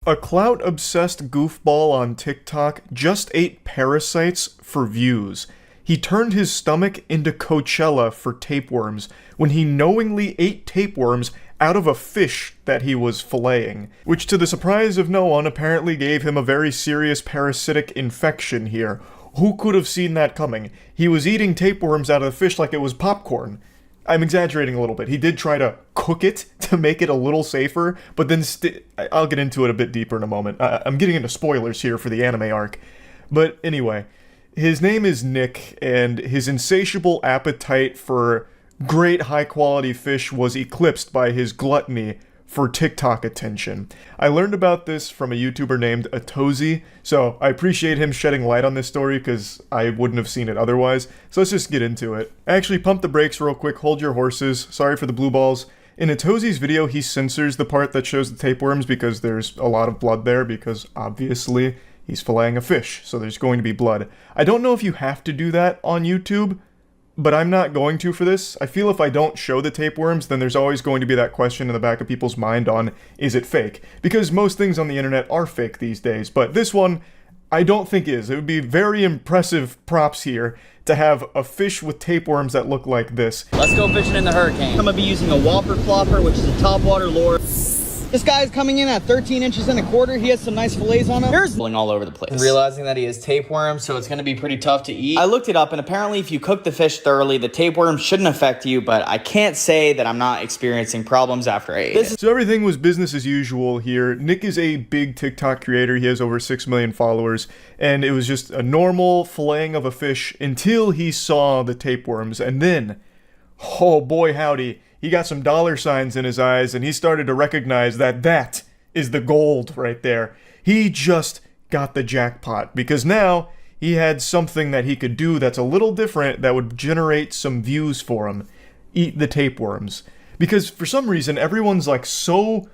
A clout-obsessed goofball on TikTok just ate parasites for views. He turned his stomach into Coachella for tapeworms when he knowingly ate tapeworms out of a fish that he was filleting, which to the surprise of no one apparently gave him a very serious parasitic infection here. Who could have seen that coming? He was eating tapeworms out of the fish like it was popcorn. I'm exaggerating a little bit. He did try to cook it to make it a little safer, but then I'll get into it a bit deeper in a moment. I'm getting into spoilers here for the anime arc. But anyway, his name is Nick, and his insatiable appetite for great high-quality fish was eclipsed by his gluttony for TikTok attention. I learned about this from a YouTuber named Atozy, so I appreciate him shedding light on this story because I wouldn't have seen it otherwise. So let's just get into it. Actually, pump the brakes real quick, hold your horses. Sorry for the blue balls. In Atozy's video, he censors the part that shows the tapeworms because there's a lot of blood there, because obviously he's filleting a fish, so there's going to be blood. I don't know if you have to do that on YouTube, but I'm not going to for this. I feel if I don't show the tapeworms, then there's always going to be that question in the back of people's mind on, is it fake? Because most things on the internet are fake these days, but this one, I don't think is. It would be very impressive props here to have a fish with tapeworms that look like this. Let's go fishing in the hurricane. I'm gonna be using a whopper flopper, which is a topwater lure. This guy's coming in at 13 inches and a quarter. He has some nice fillets on him. There's pulling all over the place. Realizing that he has tapeworms, so it's gonna be pretty tough to eat. I looked it up, and apparently if you cook the fish thoroughly, the tapeworms shouldn't affect you, but I can't say that I'm not experiencing problems after I ate it. So everything was business as usual here. Nick is a big TikTok creator. He has over 6 million followers, and it was just a normal filleting of a fish until he saw the tapeworms, and then, oh boy howdy, he got some dollar signs in his eyes, and he started to recognize that that is the gold right there. He just got the jackpot, because now he had something that he could do that's a little different that would generate some views for him. Eat the tapeworms. Because for some reason, everyone's like so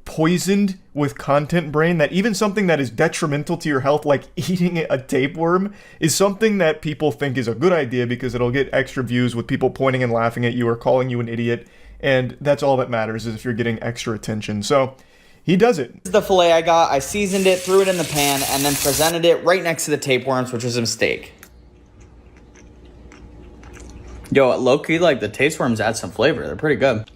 poisoned with content brain that even something that is detrimental to your health, like eating a tapeworm, is something that people think is a good idea because it'll get extra views with people pointing and laughing at you or calling you an idiot, and that's all that matters, is if you're getting extra attention. So he does it. This is the fillet I got. I seasoned it, threw it in the pan, and then presented it right next to the tapeworms, which was a mistake. Yo, low-key, like, the tapeworms add some flavor. They're pretty good.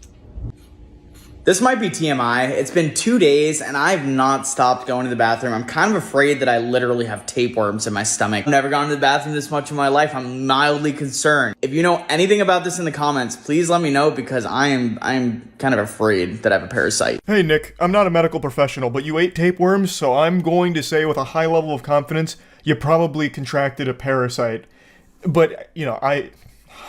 This might be TMI. It's been 2 days and I've not stopped going to the bathroom. I'm kind of afraid that I literally have tapeworms in my stomach. I've never gone to the bathroom this much in my life. I'm mildly concerned. If you know anything about this in the comments, please let me know, because I'm kind of afraid that I have a parasite. Hey Nick, I'm not a medical professional, but you ate tapeworms, so I'm going to say with a high level of confidence, you probably contracted a parasite. But, you know, I'm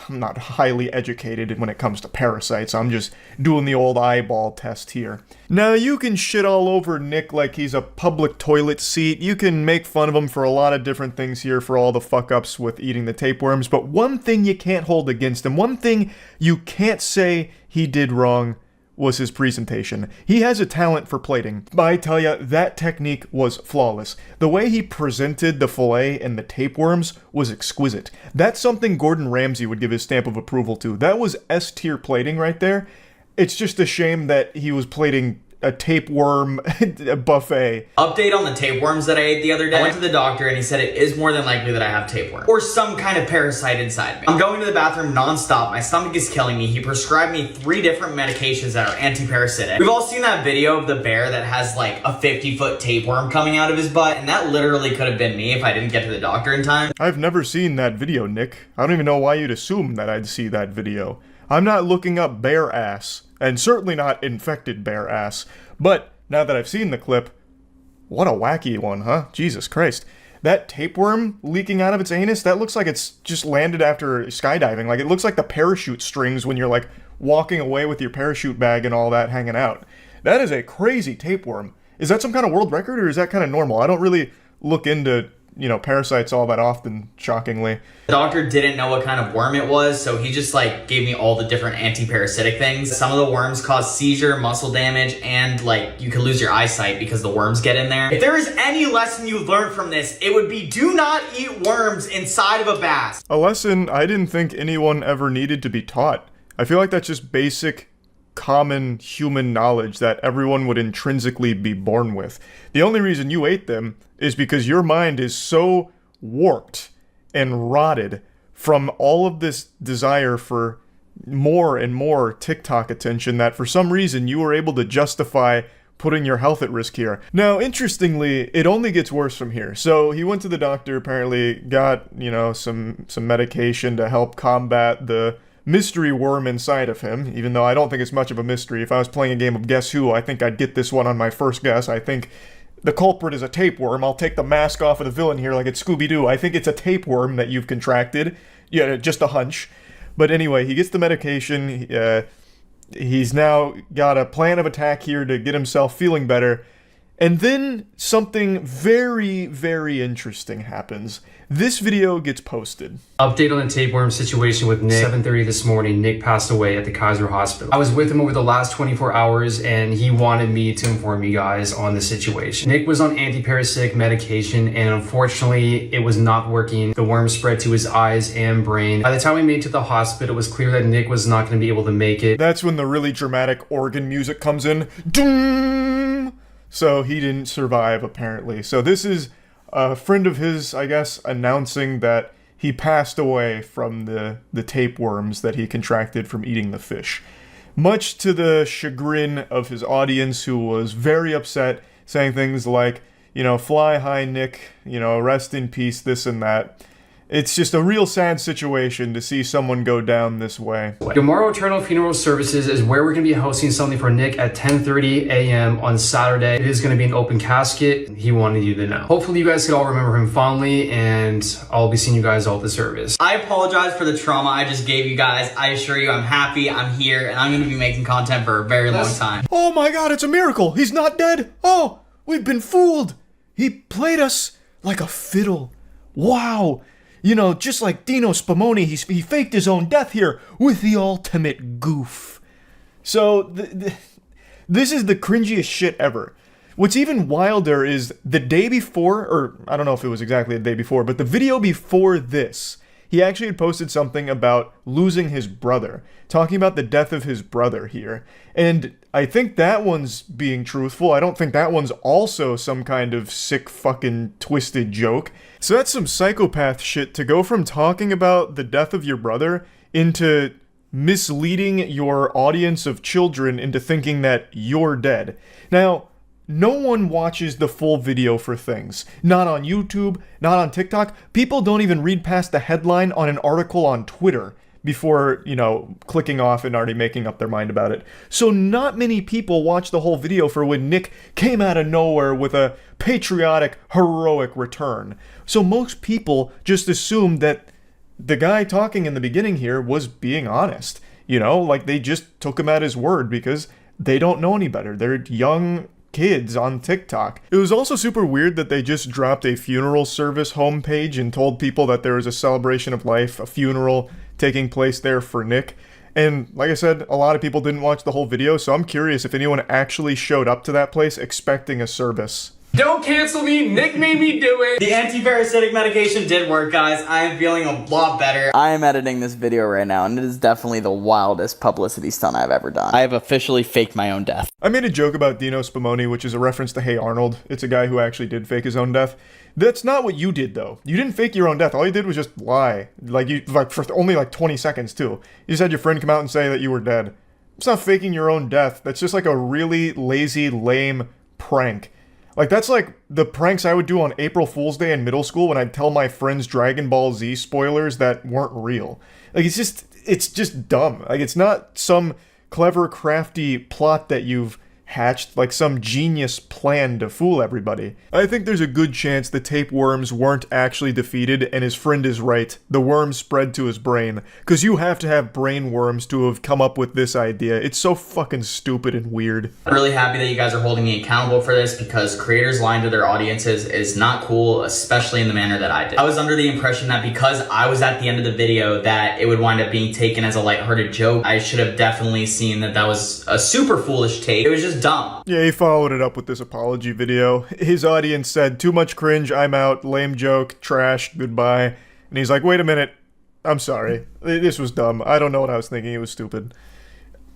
not highly educated when it comes to parasites. I'm just doing the old eyeball test here. Now, you can shit all over Nick like he's a public toilet seat. You can make fun of him for a lot of different things here, for all the fuck-ups with eating the tapeworms. But one thing you can't hold against him, one thing you can't say he did wrong, was his presentation. He has a talent for plating, but I tell ya, that technique was flawless. The way he presented the fillet and the tapeworms was exquisite. That's something Gordon Ramsay would give his stamp of approval to. That was S-tier plating right there. It's just a shame that he was plating a tapeworm buffet. Update on the tapeworms that I ate the other day. I went to the doctor and he said it is more than likely that I have tapeworm or some kind of parasite inside me. I'm going to the bathroom nonstop. My stomach is killing me. He prescribed me 3 different medications that are anti-parasitic. We've all seen that video of the bear that has like a 50-foot tapeworm coming out of his butt, and that literally could have been me if I didn't get to the doctor in time. I've never seen that video, Nick. I don't even know why you'd assume that I'd see that video. I'm not looking up bear ass, and certainly not infected bear ass. But now that I've seen the clip, what a wacky one, huh? Jesus Christ. That tapeworm leaking out of its anus, that looks like it's just landed after skydiving. Like, it looks like the parachute strings when you're, like, walking away with your parachute bag and all that hanging out. That is a crazy tapeworm. Is that some kind of world record, or is that kind of normal? I don't really look into, you know, parasites all that often, shockingly. The doctor didn't know what kind of worm it was, so he just like gave me all the different anti-parasitic things. Some of the worms cause seizure, muscle damage, and like you can lose your eyesight because the worms get in there. If there is any lesson you learned from this, it would be do not eat worms inside of a bath. A lesson I didn't think anyone ever needed to be taught. I feel like that's just basic common human knowledge that everyone would intrinsically be born with. The only reason you ate them is because your mind is so warped and rotted from all of this desire for more and more TikTok attention that for some reason you were able to justify putting your health at risk here. Now, interestingly, it only gets worse from here. So he went to the doctor, apparently got, some medication to help combat the mystery worm inside of him, even though I don't think it's much of a mystery. If I was playing a game of Guess Who, I think I'd get this one on my first guess. I think the culprit is a tapeworm. I'll take the mask off of the villain here like it's Scooby-Doo. I think it's a tapeworm that you've contracted. Yeah, just a hunch. But anyway, he gets the medication. He's now got a plan of attack here to get himself feeling better. And then something very, very interesting happens. This video gets posted. Update on the tapeworm situation with Nick. 7:30 this morning, Nick passed away at the Kaiser Hospital. I was with him over the last 24 hours and he wanted me to inform you guys on the situation. Nick was on antiparasitic medication and unfortunately it was not working. The worm spread to his eyes and brain. By the time we made it to the hospital, it was clear that Nick was not going to be able to make it. That's when the really dramatic organ music comes in. Doom! So he didn't survive, apparently. So this is a friend of his, I guess, announcing that he passed away from the tapeworms that he contracted from eating the fish. Much to the chagrin of his audience, who was very upset, saying things like, fly high, Nick, rest in peace, this and that. It's just a real sad situation to see someone go down this way. Tomorrow Eternal Funeral Services is where we're going to be hosting something for Nick at 10:30 a.m. on Saturday. It is going to be an open casket. He wanted you to know. Hopefully you guys could all remember him fondly and I'll be seeing you guys all at the service. I apologize for the trauma I just gave you guys. I assure you I'm happy, I'm here, and I'm going to be making content for a very long time. Oh my god, it's a miracle! He's not dead! Oh, we've been fooled! He played us like a fiddle. Wow! Just like Dino Spumoni, he faked his own death here with the ultimate goof. So, this is the cringiest shit ever. What's even wilder is the day before, or I don't know if it was exactly the day before, but the video before this, he actually had posted something about losing his brother, talking about the death of his brother here. And I think that one's being truthful. I don't think that one's also some kind of sick fucking twisted joke. So that's some psychopath shit to go from talking about the death of your brother into misleading your audience of children into thinking that you're dead. Now, no one watches the full video for things. Not on YouTube, not on TikTok. People don't even read past the headline on an article on Twitter before, clicking off and already making up their mind about it. So not many people watch the whole video for when Nick came out of nowhere with a patriotic, heroic return. So most people just assume that the guy talking in the beginning here was being honest. They just took him at his word because they don't know any better. They're young kids on TikTok. It was also super weird that they just dropped a funeral service homepage and told people that there was a celebration of life, a funeral taking place there for Nick. And like I said, a lot of people didn't watch the whole video, so I'm curious if anyone actually showed up to that place expecting a service. Don't cancel me, Nick made me do it. The antiparasitic medication did work, guys. I am feeling a lot better. I am editing this video right now, and it is definitely the wildest publicity stunt I've ever done. I have officially faked my own death. I made a joke about Dino Spumoni, which is a reference to Hey Arnold. It's a guy who actually did fake his own death. That's not what you did, though. You didn't fake your own death. All you did was just lie. For only 20 seconds, too. You just had your friend come out and say that you were dead. It's not faking your own death. That's just like a really lazy, lame prank. That's like the pranks I would do on April Fool's Day in middle school when I'd tell my friends Dragon Ball Z spoilers that weren't real. It's just dumb. It's not some clever, crafty plot that you've hatched, like some genius plan to fool everybody. I think there's a good chance the tapeworms weren't actually defeated, and his friend is right. The worms spread to his brain. Because you have to have brain worms to have come up with this idea. It's so fucking stupid and weird. I'm really happy that you guys are holding me accountable for this, because creators lying to their audiences is not cool, especially in the manner that I did. I was under the impression that because I was at the end of the video that it would wind up being taken as a lighthearted joke. I should have definitely seen that that was a super foolish take. It was just dumb. Yeah, he followed it up with this apology video. His audience said, "Too much cringe, I'm out, lame joke, trash, goodbye." And he's like, "Wait a minute, I'm sorry. This was dumb. I don't know what I was thinking, it was stupid."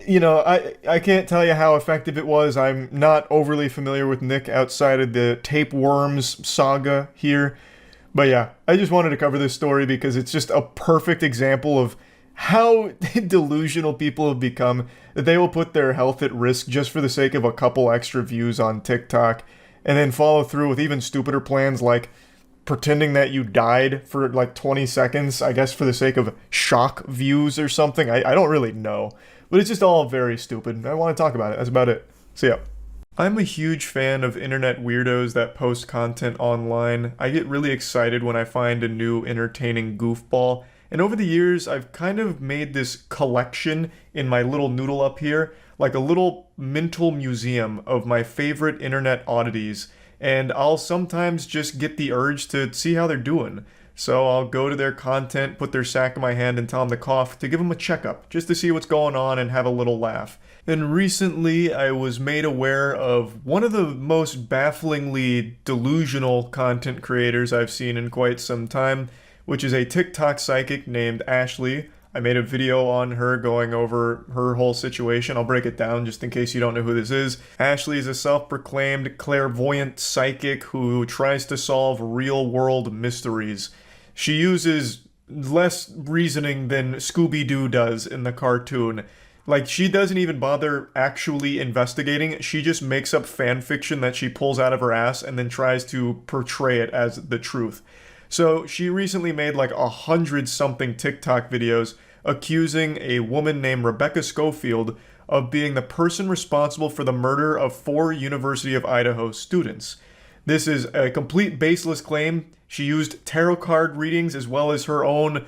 You know, I can't tell you how effective it was. I'm not overly familiar with Nick outside of the tapeworms saga here. But yeah, I just wanted to cover this story because it's just a perfect example of how delusional people have become, that they will put their health at risk just for the sake of a couple extra views on TikTok, and then follow through with even stupider plans like pretending that you died for like 20 seconds, I guess for the sake of shock views or something. I don't really know. But it's just all very stupid. I want to talk about it. That's about it. So yeah. I'm a huge fan of internet weirdos that post content online. I get really excited when I find a new entertaining goofball. And over the years, I've kind of made this collection in my little noodle up here, like a little mental museum of my favorite internet oddities. And I'll sometimes just get the urge to see how they're doing. So I'll go to their content, put their sack in my hand, and tell them to cough to give them a checkup, just to see what's going on and have a little laugh. And recently, I was made aware of one of the most bafflingly delusional content creators I've seen in quite some time, which is a TikTok psychic named Ashley. I made a video on her going over her whole situation. I'll break it down just in case you don't know who this is. Ashley is a self-proclaimed clairvoyant psychic who tries to solve real-world mysteries. She uses less reasoning than Scooby-Doo does in the cartoon. Like, she doesn't even bother actually investigating. She just makes up fan fiction that she pulls out of her ass and then tries to portray it as the truth. So she recently made like 100-something TikTok videos accusing a woman named Rebecca Schofield of being the person responsible for the murder of 4 University of Idaho students. This is a complete baseless claim. She used tarot card readings as well as her own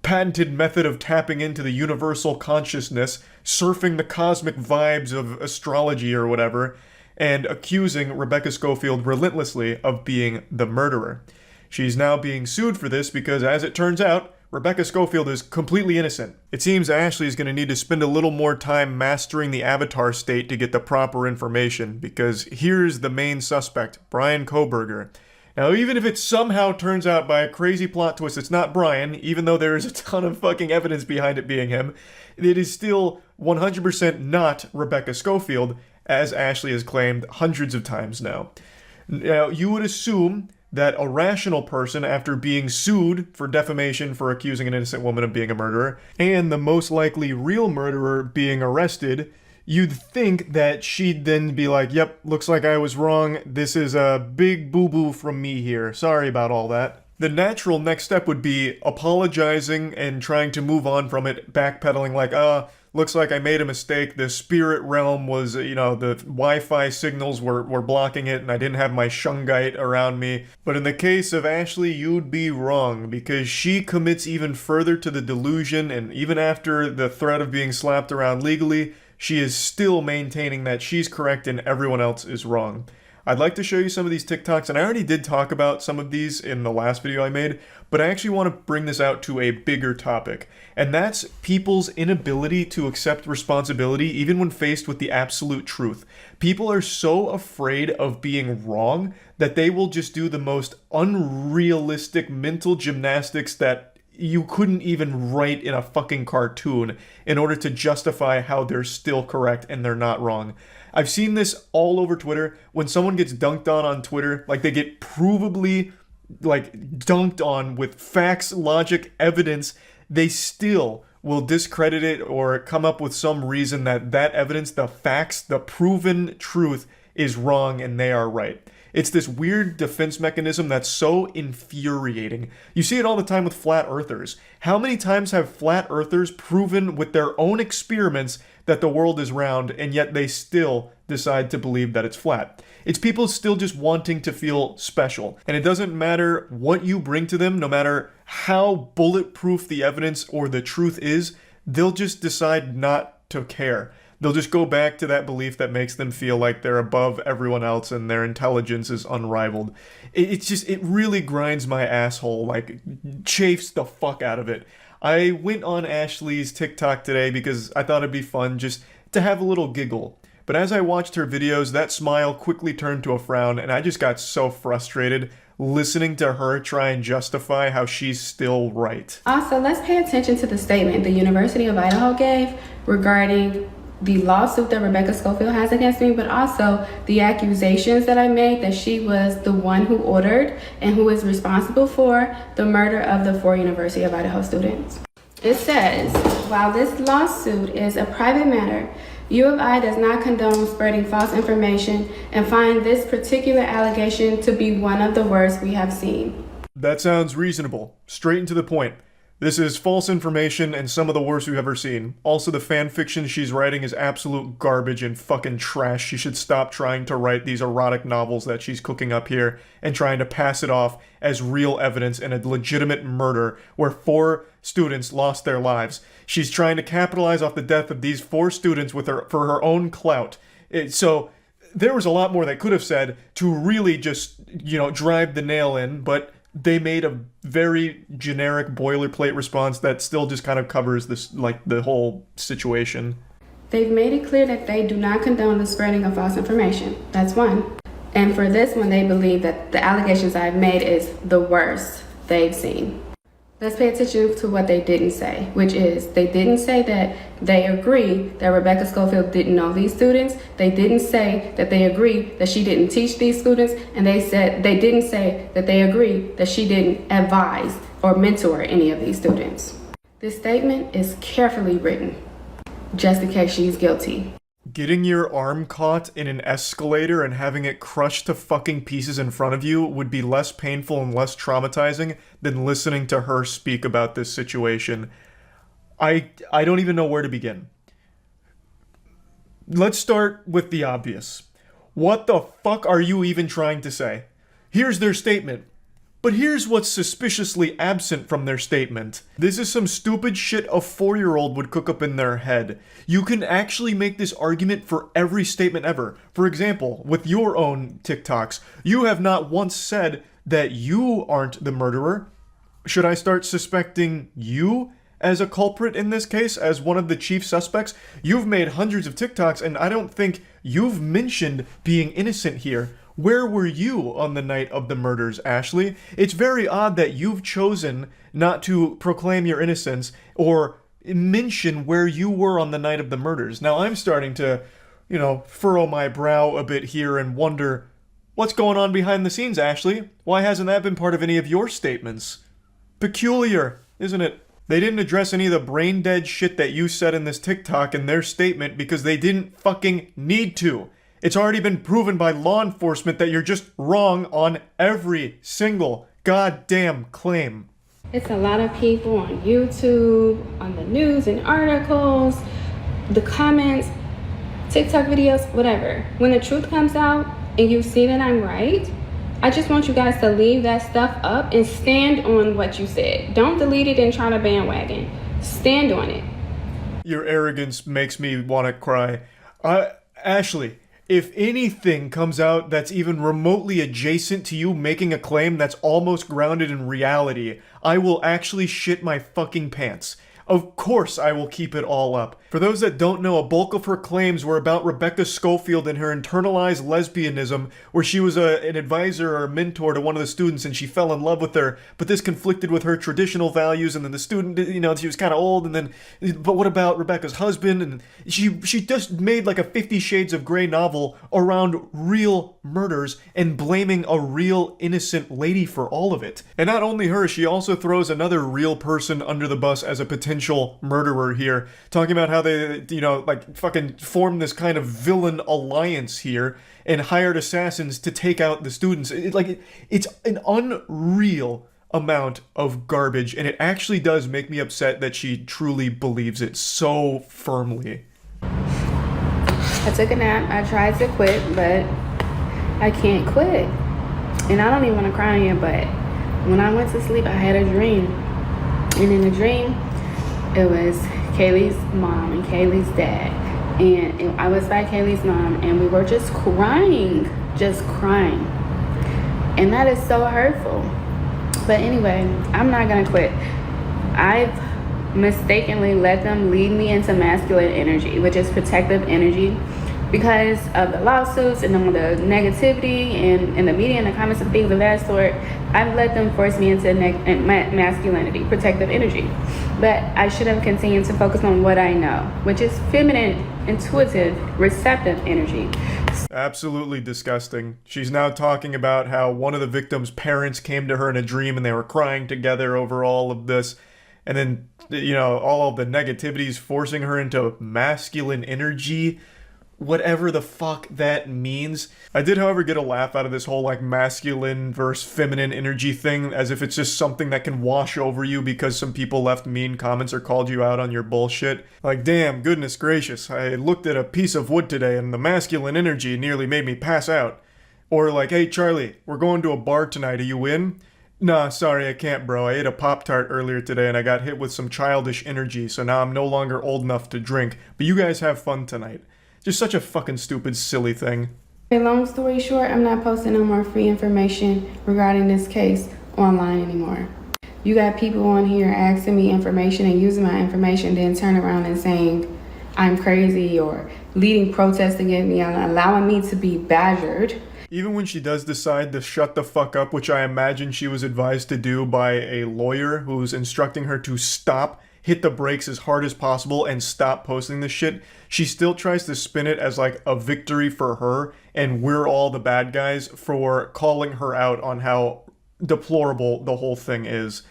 patented method of tapping into the universal consciousness, surfing the cosmic vibes of astrology or whatever, and accusing Rebecca Schofield relentlessly of being the murderer. She's now being sued for this because, as it turns out, Rebecca Schofield is completely innocent. It seems Ashley is going to need to spend a little more time mastering the avatar state to get the proper information, because here's the main suspect, Brian Koberger. Now, even if it somehow turns out by a crazy plot twist it's not Brian, even though there is a ton of fucking evidence behind it being him, it is still 100% not Rebecca Schofield, as Ashley has claimed hundreds of times now. Now, you would assume that a rational person, after being sued for defamation for accusing an innocent woman of being a murderer, and the most likely real murderer being arrested, you'd think that she'd then be like, yep, looks like I was wrong. This is a big boo-boo from me here. Sorry about all that. The natural next step would be apologizing and trying to move on from it, backpedaling like, looks like I made a mistake. The spirit realm was, the Wi-Fi signals were blocking it and I didn't have my shungite around me. But in the case of Ashley, you'd be wrong, because she commits even further to the delusion, and even after the threat of being slapped around legally, she is still maintaining that she's correct and everyone else is wrong. I'd like to show you some of these TikToks, and I already did talk about some of these in the last video I made, but I actually want to bring this out to a bigger topic, and that's people's inability to accept responsibility even when faced with the absolute truth. People are so afraid of being wrong that they will just do the most unrealistic mental gymnastics that you couldn't even write in a fucking cartoon in order to justify how they're still correct and they're not wrong. I've seen this all over Twitter. When someone gets dunked on Twitter, like they get provably dunked on with facts, logic, evidence, they still will discredit it or come up with some reason that evidence, the facts, the proven truth is wrong and they are right. It's this weird defense mechanism that's so infuriating. You see it all the time with flat earthers. How many times have flat earthers proven with their own experiments that the world is round, and yet they still decide to believe that it's flat? It's people still just wanting to feel special. And it doesn't matter what you bring to them, no matter how bulletproof the evidence or the truth is, they'll just decide not to care. They'll just go back to that belief that makes them feel like they're above everyone else and their intelligence is unrivaled. It really grinds my asshole, like chafes the fuck out of it. I went on Ashley's TikTok today because I thought it'd be fun just to have a little giggle. But as I watched her videos, that smile quickly turned to a frown, and I just got so frustrated listening to her try and justify how she's still right. Also, let's pay attention to the statement the University of Idaho gave regarding the lawsuit that Rebecca Schofield has against me, but also the accusations that I made that she was the one who ordered and who is responsible for the murder of the 4 University of Idaho students. It says, while this lawsuit is a private matter, U of I does not condone spreading false information and find this particular allegation to be one of the worst we have seen. That sounds reasonable. Straight and to the point. This is false information and some of the worst we've ever seen. Also, the fan fiction she's writing is absolute garbage and fucking trash. She should stop trying to write these erotic novels that she's cooking up here and trying to pass it off as real evidence in a legitimate murder where 4 students lost their lives. She's trying to capitalize off the death of these 4 students for her own clout. So there was a lot more they could have said to really just, drive the nail in, but they made a very generic boilerplate response that still just kind of covers this, the whole situation. They've made it clear that they do not condone the spreading of false information. That's one. And for this one, they believe that the allegations I've made is the worst they've seen. Let's pay attention to what they didn't say, which is they didn't say that they agree that Rebecca Schofield didn't know these students. They didn't say that they agree that she didn't teach these students. And they didn't say that they agree that she didn't advise or mentor any of these students. This statement is carefully written, just in case she's guilty. Getting your arm caught in an escalator and having it crushed to fucking pieces in front of you would be less painful and less traumatizing than listening to her speak about this situation. I don't even know where to begin. Let's start with the obvious. What the fuck are you even trying to say? Here's their statement. But here's what's suspiciously absent from their statement. This is some stupid shit a 4-year-old would cook up in their head. You can actually make this argument for every statement ever. For example, with your own TikToks, you have not once said that you aren't the murderer. Should I start suspecting you as a culprit in this case, as one of the chief suspects? You've made hundreds of TikToks, and I don't think you've mentioned being innocent here. Where were you on the night of the murders, Ashley? It's very odd that you've chosen not to proclaim your innocence or mention where you were on the night of the murders. Now I'm starting to, furrow my brow a bit here and wonder, what's going on behind the scenes, Ashley? Why hasn't that been part of any of your statements? Peculiar, isn't it? They didn't address any of the brain-dead shit that you said in this TikTok in their statement because they didn't fucking need to. It's already been proven by law enforcement that you're just wrong on every single goddamn claim. It's a lot of people on YouTube, on the news and articles, the comments, TikTok videos, whatever. When the truth comes out and you see that I'm right, I just want you guys to leave that stuff up and stand on what you said. Don't delete it and try to bandwagon. Stand on it. Your arrogance makes me want to cry. Ashley, if anything comes out that's even remotely adjacent to you making a claim that's almost grounded in reality, I will actually shit my fucking pants. Of course I will keep it all up. For those that don't know, a bulk of her claims were about Rebecca Schofield and her internalized lesbianism, where she was an advisor or a mentor to one of the students and she fell in love with her, but this conflicted with her traditional values, and then the student, she was kind of old, and then, but what about Rebecca's husband? And she just made like a 50 Shades of Grey novel around real murders and blaming a real innocent lady for all of it. And not only her, she also throws another real person under the bus as a potential murderer here, talking about how they, fucking formed this kind of villain alliance here and hired assassins to take out the students. It's an unreal amount of garbage, and it actually does make me upset that she truly believes it so firmly. I took a nap. I tried to quit, but I can't quit. And I don't even want to cry on you, but when I went to sleep, I had a dream. And in the dream, it was Kaylee's mom and Kaylee's dad. And I was by Kaylee's mom, and we were just crying. And that is so hurtful. But anyway, I'm not going to quit. I've mistakenly let them lead me into masculine energy, which is protective energy, because of the lawsuits and all the negativity and the media and the comments and things of that sort, I've let them force me into masculinity, protective energy. But I should have continued to focus on what I know, which is feminine, intuitive, receptive energy. Absolutely disgusting. She's now talking about how one of the victim's parents came to her in a dream and they were crying together over all of this. And then, you know, all of the negativities forcing her into masculine energy. Whatever the fuck that means. I did, however, get a laugh out of this whole, like, masculine versus feminine energy thing, as if it's just something that can wash over you because some people left mean comments or called you out on your bullshit. Like, damn, goodness gracious, I looked at a piece of wood today and the masculine energy nearly made me pass out. Or like, hey, Charlie, we're going to a bar tonight, are you in? Nah, sorry, I can't, bro. I ate a Pop-Tart earlier today and I got hit with some childish energy, so now I'm no longer old enough to drink. But you guys have fun tonight. Just such a fucking stupid, silly thing. Long story short, I'm not posting no more free information regarding this case online anymore. You got people on here asking me information and using my information, then turn around and saying I'm crazy or leading protests against me and allowing me to be badgered. Even when she does decide to shut the fuck up, which I imagine she was advised to do by a lawyer who's instructing her to stop, hit the brakes as hard as possible and stop posting this shit, she still tries to spin it as like a victory for her and we're all the bad guys for calling her out on how deplorable the whole thing is.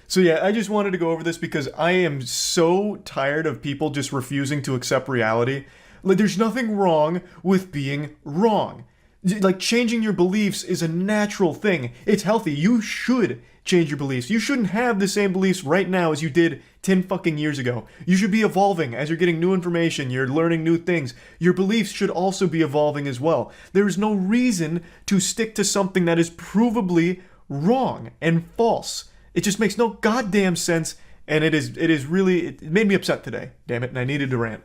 So yeah, I just wanted to go over this because I am so tired of people just refusing to accept reality. Like, there's nothing wrong with being wrong. Like, changing your beliefs is a natural thing. It's healthy. You should change your beliefs. You shouldn't have the same beliefs right now as you did 10 fucking years ago. You should be evolving as you're getting new information, you're learning new things. Your beliefs should also be evolving as well. There is no reason to stick to something that is provably wrong and false. It just makes no goddamn sense, and it made me upset today, damn it, and I needed to rant.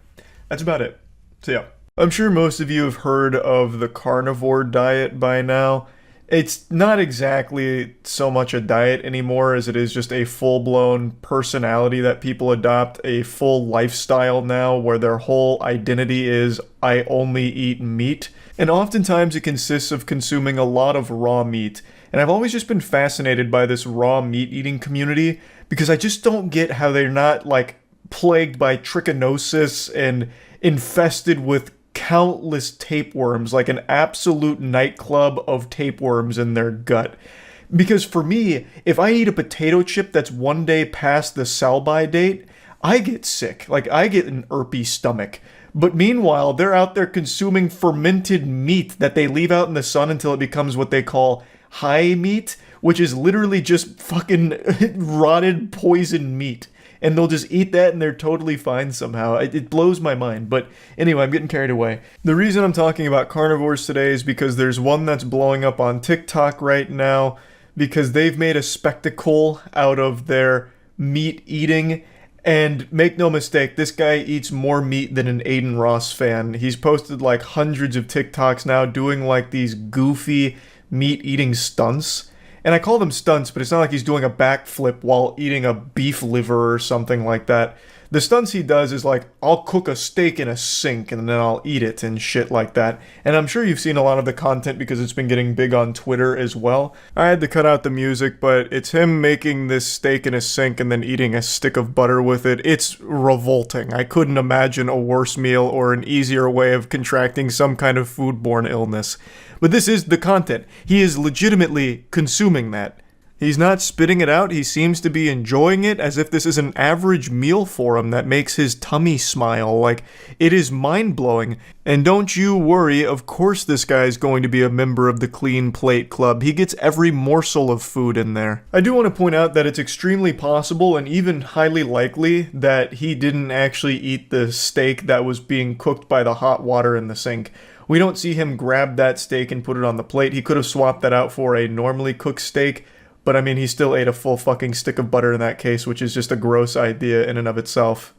That's about it. So yeah. I'm sure most of you have heard of the carnivore diet by now. It's not exactly so much a diet anymore as it is just a full-blown personality that people adopt, a full lifestyle now where their whole identity is, I only eat meat. And oftentimes it consists of consuming a lot of raw meat. And I've always just been fascinated by this raw meat eating community because I just don't get how they're not, like, plagued by trichinosis and infested with countless tapeworms, like an absolute nightclub of tapeworms in their gut. Because for me, if I eat a potato chip that's one day past the sell-by date, I get sick. Like, I get an irpy stomach. But meanwhile, they're out there consuming fermented meat that they leave out in the sun until it becomes what they call high meat, which is literally just fucking rotted poison meat. And they'll just eat that and they're totally fine somehow. It blows my mind. But anyway, I'm getting carried away. The reason I'm talking about carnivores today is because there's one that's blowing up on TikTok right now because they've made a spectacle out of their meat eating. And make no mistake, this guy eats more meat than an Aiden Ross fan. He's posted like hundreds of TikToks now doing like these goofy meat eating stunts. And I call them stunts, but it's not like he's doing a backflip while eating a beef liver or something like that. The stunts he does is like, I'll cook a steak in a sink and then I'll eat it and shit like that. And I'm sure you've seen a lot of the content because it's been getting big on Twitter as well. I had to cut out the music, but it's him making this steak in a sink and then eating a stick of butter with it. It's revolting. I couldn't imagine a worse meal or an easier way of contracting some kind of foodborne illness. But this is the content. He is legitimately consuming that. He's not spitting it out, he seems to be enjoying it as if this is an average meal for him that makes his tummy smile. Like, it is mind-blowing. And don't you worry, of course this guy is going to be a member of the Clean Plate Club. He gets every morsel of food in there. I do want to point out that it's extremely possible and even highly likely that he didn't actually eat the steak that was being cooked by the hot water in the sink. We don't see him grab that steak and put it on the plate. He could have swapped that out for a normally cooked steak. But I mean, he still ate a full fucking stick of butter in that case, which is just a gross idea in and of itself.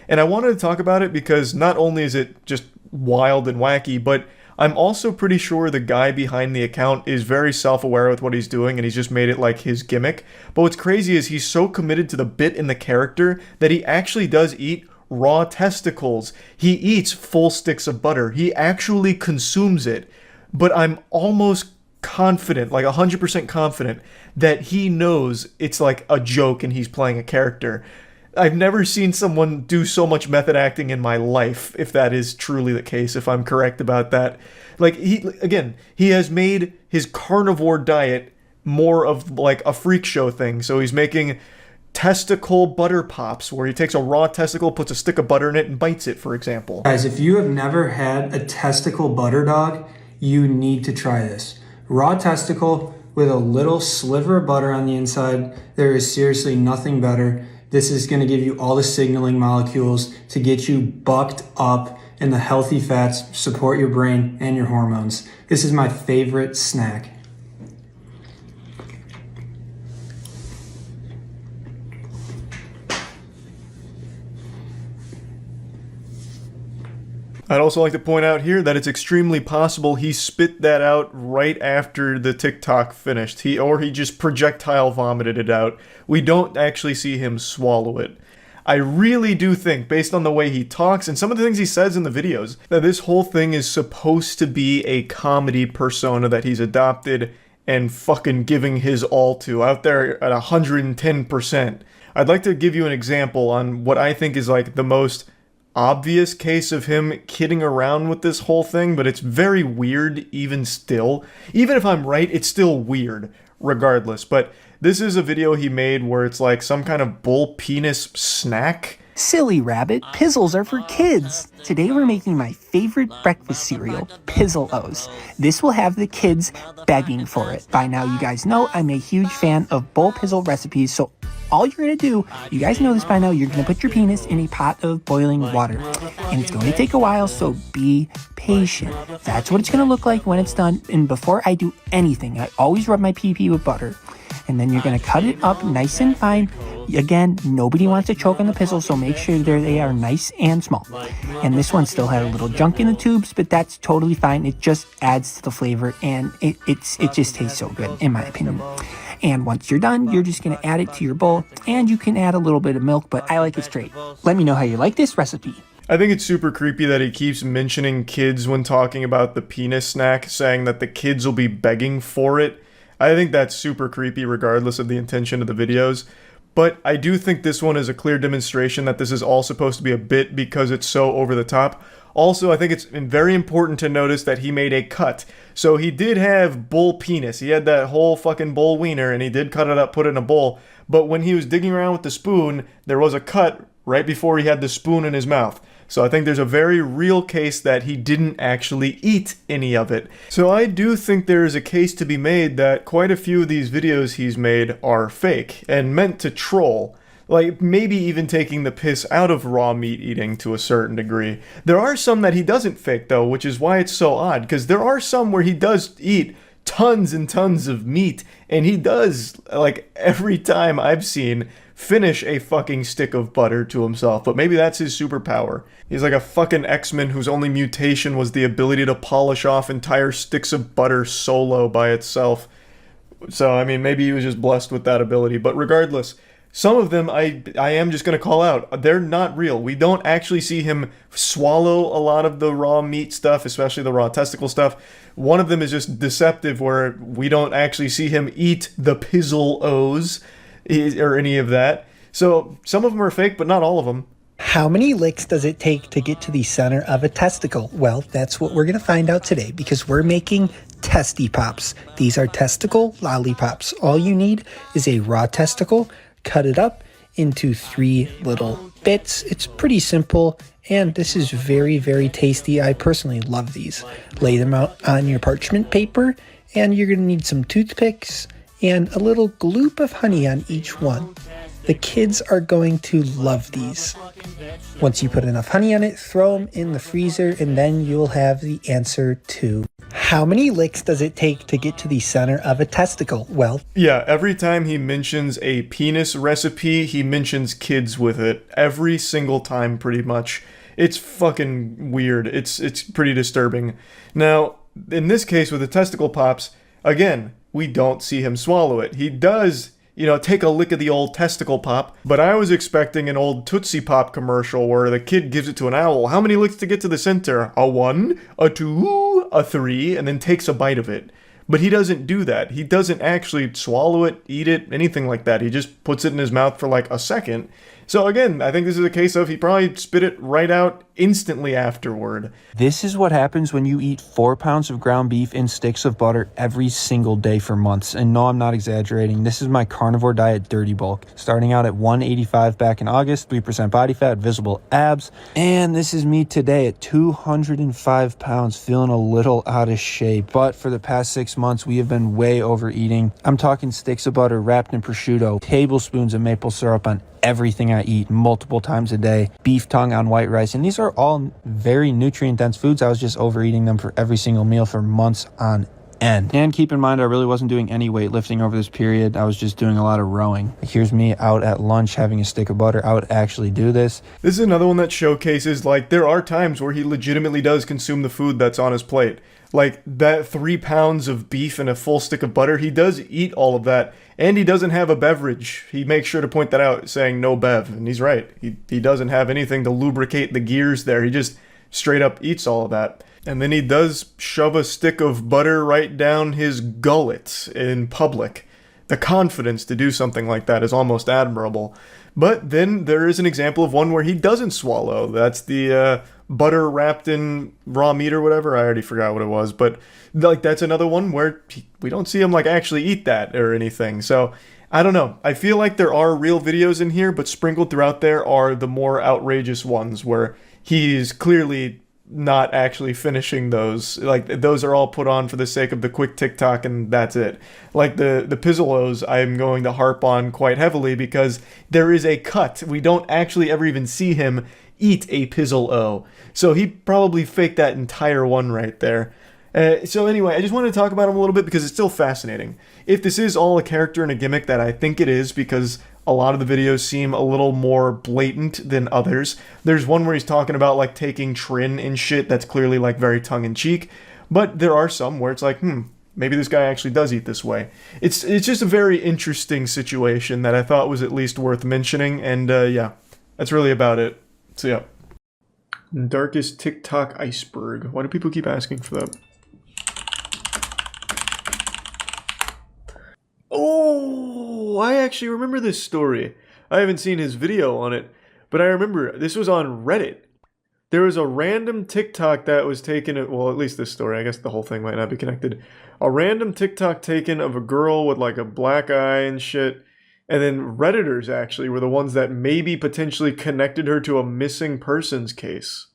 And I wanted to talk about it because not only is it just wild and wacky, but I'm also pretty sure the guy behind the account is very self-aware with what he's doing and he's just made it like his gimmick. But what's crazy is he's so committed to the bit in the character that he actually does eat raw testicles. He eats full sticks of butter. He actually consumes it. But I'm almost confident, like 100% confident, that he knows it's like a joke and he's playing a character. I've never seen someone do so much method acting in my life, if that is truly the case, if I'm correct about that. Like, he has made his carnivore diet more of like a freak show thing. So he's making testicle butter pops, where he takes a raw testicle, puts a stick of butter in it, and bites it, for example. Guys, if you have never had a testicle butter dog, you need to try this. Raw testicle with a little sliver of butter on the inside. There is seriously nothing better. This is going to give you all the signaling molecules to get you bucked up in the healthy fats, support your brain and your hormones. This is my favorite snack. I'd also like to point out here that it's extremely possible he spit that out right after the TikTok finished. Or he just projectile vomited it out. We don't actually see him swallow it. I really do think, based on the way he talks and some of the things he says in the videos, that this whole thing is supposed to be a comedy persona that he's adopted and fucking giving his all to, out there at 110%. I'd like to give you an example on what I think is like the most obvious case of him kidding around with this whole thing, but it's very weird even still. Even if I'm right, it's still weird regardless. But this is a video he made where it's like some kind of bull penis snack. Silly rabbit, Pizzles are for kids. Today we're making my favorite breakfast cereal, Pizzle-O's. This will have the kids begging for it. By now you guys know I'm a huge fan of bull pizzle recipes, so all you're going to do, you guys know this by now, you're going to put your penis in a pot of boiling water. And it's going to take a while, so be patient. That's what it's going to look like when it's done. And before I do anything, I always rub my pee-pee with butter. And then you're going to cut it up nice and fine. Again, nobody wants to choke on the pizzle, so make sure they are nice and small. And this one still had a little junk in the tubes, but that's totally fine. It just adds to the flavor, and it just tastes so good, in my opinion. And once you're done, you're just going to add it to your bowl, and you can add a little bit of milk, but I like it straight. Let me know how you like this recipe. I think it's super creepy that he keeps mentioning kids when talking about the penis snack, saying that the kids will be begging for it. I think that's super creepy regardless of the intention of the videos. But I do think this one is a clear demonstration that this is all supposed to be a bit because it's so over the top. Also, I think it's very important to notice that he made a cut. So he did have bull penis. He had that whole fucking bull wiener, and he did cut it up, put it in a bowl. But when he was digging around with the spoon, there was a cut right before he had the spoon in his mouth. So I think there's a very real case that he didn't actually eat any of it. So I do think there is a case to be made that quite a few of these videos he's made are fake and meant to troll. Like, maybe even taking the piss out of raw meat eating to a certain degree. There are some that he doesn't fake, though, which is why it's so odd, because there are some where he does eat tons and tons of meat, and he does, like, every time I've seen, finish a fucking stick of butter to himself. But maybe that's his superpower. He's like a fucking X-Men whose only mutation was the ability to polish off entire sticks of butter solo by itself. So, I mean, maybe he was just blessed with that ability. But regardless, some of them I am just going to call out. They're not real. We don't actually see him swallow a lot of the raw meat stuff, especially the raw testicle stuff. One of them is just deceptive, where we don't actually see him eat the Pizzle-O's or any of that. So some of them are fake, but not all of them. How many licks does it take to get to the center of a testicle? Well, that's what we're going to find out today, because we're making Testy Pops. These are testicle lollipops. All you need is a raw testicle, cut it up into 3 little bits. It's pretty simple, and this is very, very tasty. I personally love these. Lay them out on your parchment paper, and you're going to need some toothpicks and a little gloop of honey on each one. The kids are going to love these. Once you put enough honey on it, throw them in the freezer, and then you'll have the answer to how many licks does it take to get to the center of a testicle? Well, yeah, every time he mentions a penis recipe, he mentions kids with it. Every single time, pretty much. It's fucking weird. It's pretty disturbing. Now, in this case with the testicle pops, again, we don't see him swallow it. He does take a lick of the old testicle pop. But I was expecting an old Tootsie Pop commercial where the kid gives it to an owl. How many licks to get to the center? A 1, a 2, a 3, and then takes a bite of it. But he doesn't do that. He doesn't actually swallow it, eat it, anything like that. He just puts it in his mouth for like a second. So again, I think this is a case of he probably spit it right out instantly afterward. This is what happens when you eat 4 pounds of ground beef and sticks of butter every single day for months. And no, I'm not exaggerating. This is my carnivore diet dirty bulk. Starting out at 185 back in August, 3% body fat, visible abs. And this is me today at 205 pounds, feeling a little out of shape. But for the past 6 months, we have been way overeating. I'm talking sticks of butter wrapped in prosciutto, tablespoons of maple syrup on everything I eat multiple times a day, beef tongue on white rice, and these are all very nutrient dense foods. I was just overeating them for every single meal for months on end. And keep in mind, I really wasn't doing any weightlifting over this period. I was just doing a lot of rowing. Here's me out at lunch having a stick of butter. I would actually do this. This is another one that showcases, like, there are times where he legitimately does consume the food that's on his plate. Like, that 3 pounds of beef and a full stick of butter, he does eat all of that. And he doesn't have a beverage. He makes sure to point that out, saying no bev. And he's right. He doesn't have anything to lubricate the gears there. He just straight up eats all of that. And then he does shove a stick of butter right down his gullet in public. The confidence to do something like that is almost admirable. But then there is an example of one where he doesn't swallow. That's the butter wrapped in raw meat or whatever. I already forgot what it was. But like that's another one where we don't see him like actually eat that or anything. So I don't know. I feel like there are real videos in here, but sprinkled throughout there are the more outrageous ones where he's clearly not actually finishing those. Like those are all put on for the sake of the quick TikTok and that's it. Like the Penguinz0 I'm going to harp on quite heavily because there is a cut. We don't actually ever even see him eat a Penguinz0. So he probably faked that entire one right there. So anyway, I just wanted to talk about him a little bit because it's still fascinating. If this is all a character and a gimmick, that I think it is because a lot of the videos seem a little more blatant than others. There's one where he's talking about like taking Trin and shit that's clearly like very tongue-in-cheek. But there are some where it's like, maybe this guy actually does eat this way. It's just a very interesting situation that I thought was at least worth mentioning. And yeah, that's really about it. So yeah. Darkest TikTok iceberg. Why do people keep asking for that? Oh, I actually remember this story. I haven't seen his video on it, but I remember this was on Reddit. There was a random TikTok that was taken, well, at least this story, I guess the whole thing might not be connected. A random TikTok taken of a girl with like a black eye and shit, and then Redditors actually were the ones that maybe potentially connected her to a missing persons case.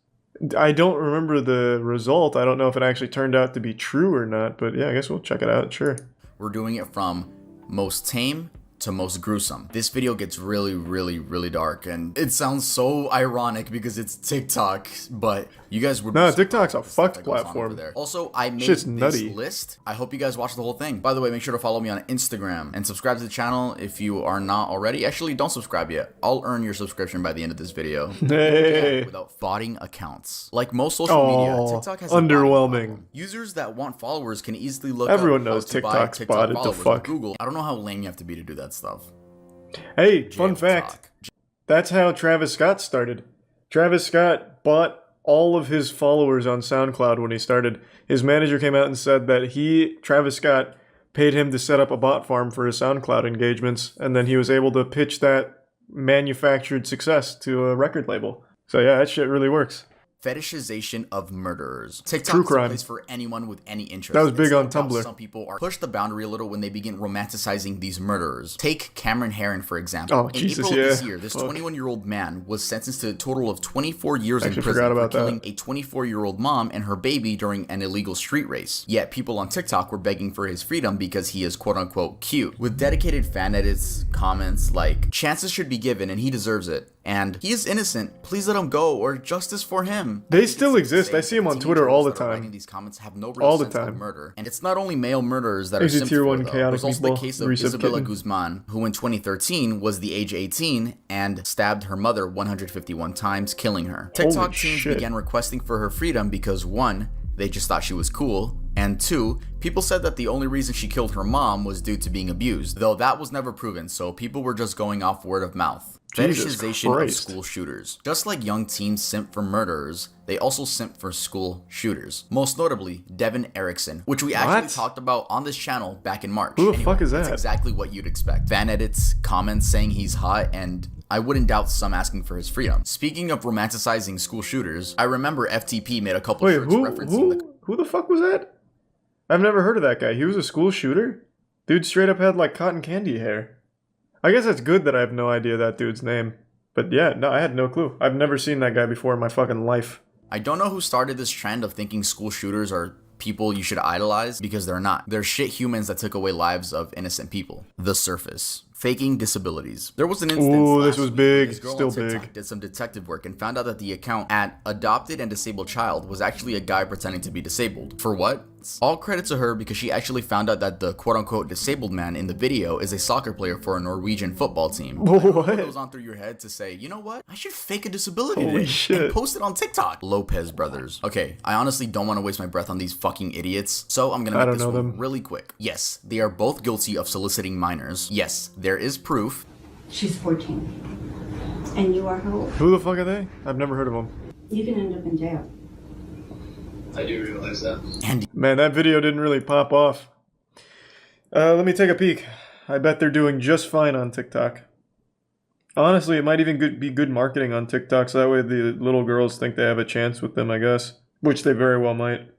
I don't remember the result. I don't know if it actually turned out to be true or not, but yeah, I guess we'll check it out, sure. We're doing it from most tame to most gruesome. This video gets really, really, really dark, and it sounds so ironic because it's TikTok, but you guys would... No, TikTok's a fucked platform. Also, I made Shit's this nutty. list. I hope you guys watch the whole thing. By the way, make sure to follow me on Instagram and subscribe to the channel if you are not already. Actually, don't subscribe yet. I'll earn your subscription by the end of this video. Hey. Without botting accounts. Like most social media, TikTok has underwhelming. Users that want followers can easily look Everyone up knows how to buy TikTok's TikTok botted to followers fuck. on Google. I don't know how lame you have to be to do that stuff. Hey, fun Jail fact. talk. That's how Travis Scott started. Travis Scott bought all of his followers on SoundCloud when he started. His manager came out and said that Travis Scott, paid him to set up a bot farm for his SoundCloud engagements, and then he was able to pitch that manufactured success to a record label. So yeah, that shit really works. Fetishization of murderers. TikTok True is a crime. place for anyone with any interest. That was big It's on not about Tumblr. Some people are push the boundary a little when they begin romanticizing these murderers. Take Cameron Herron, for example. Oh, in Jesus, April yeah. of this year, this Fuck. 21-year-old man was sentenced to a total of 24 years in Actually prison forgot for about killing that. a 24-year-old mom and her baby during an illegal street race. Yet people on TikTok were begging for his freedom because he is quote-unquote cute. With dedicated fan edits, comments like, chances should be given and he deserves it. And he is innocent. Please let him go, or justice for him. They still exist. I see them on Twitter all the time. These comments have no real All the sense of time. murder. And it's not only male murderers that are Here's a simped tier for, 1 though. chaotic There's also the meatball, case of Reset Isabella Kitten. Guzman, who in 2013 was the age 18 and stabbed her mother 151 times, killing her. TikTok teens shit. began requesting for her freedom because 1, they just thought she was cool, And 2, people said that the only reason she killed her mom was due to being abused, though that was never proven, so people were just going off word of mouth. Jesus Fetishization of Christ. school shooters. Just like young teens simp for murderers, they also simp for school shooters. Most notably, Devin Erickson, which we actually talked about on this channel back in March. Who the fuck is That's that? exactly what you'd expect. Fan edits, comments saying he's hot, and I wouldn't doubt some asking for his freedom. Speaking of romanticizing school shooters, I remember FTP made a couple Wait, shirts referencing who the fuck was that? I've never heard of that guy. He was a school shooter? Dude straight up had like cotton candy hair. I guess it's good that I have no idea that dude's name. But yeah, no, I had no clue. I've never seen that guy before in my fucking life. I don't know who started this trend of thinking school shooters are people you should idolize, because they're not. They're shit humans that took away lives of innocent people. The Surface. Faking disabilities. There was an instance this was big, this girl still on TikTok big. did some detective work and found out that the account at Adopted and Disabled Child was actually a guy pretending to be disabled. For what? All credit to her, because she actually found out that the quote-unquote disabled man in the video is a soccer player for a Norwegian football team. What? What goes on through your head to say, you know what? I should fake a disability Holy today shit. and post it on TikTok. Lopez brothers. Okay, I honestly don't want to waste my breath on these fucking idiots, so I'm gonna I make don't this know one them. really quick. Yes, they are both guilty of soliciting minors. Yes, there is proof. She's 14. And you are how old? Who the fuck are they? I've never heard of them. You can end up in jail. I do realize that. And Man, that video didn't really pop off. Let me take a peek. I bet they're doing just fine on TikTok. Honestly, it might even be good marketing on TikTok, so that way the little girls think they have a chance with them, I guess. Which they very well might.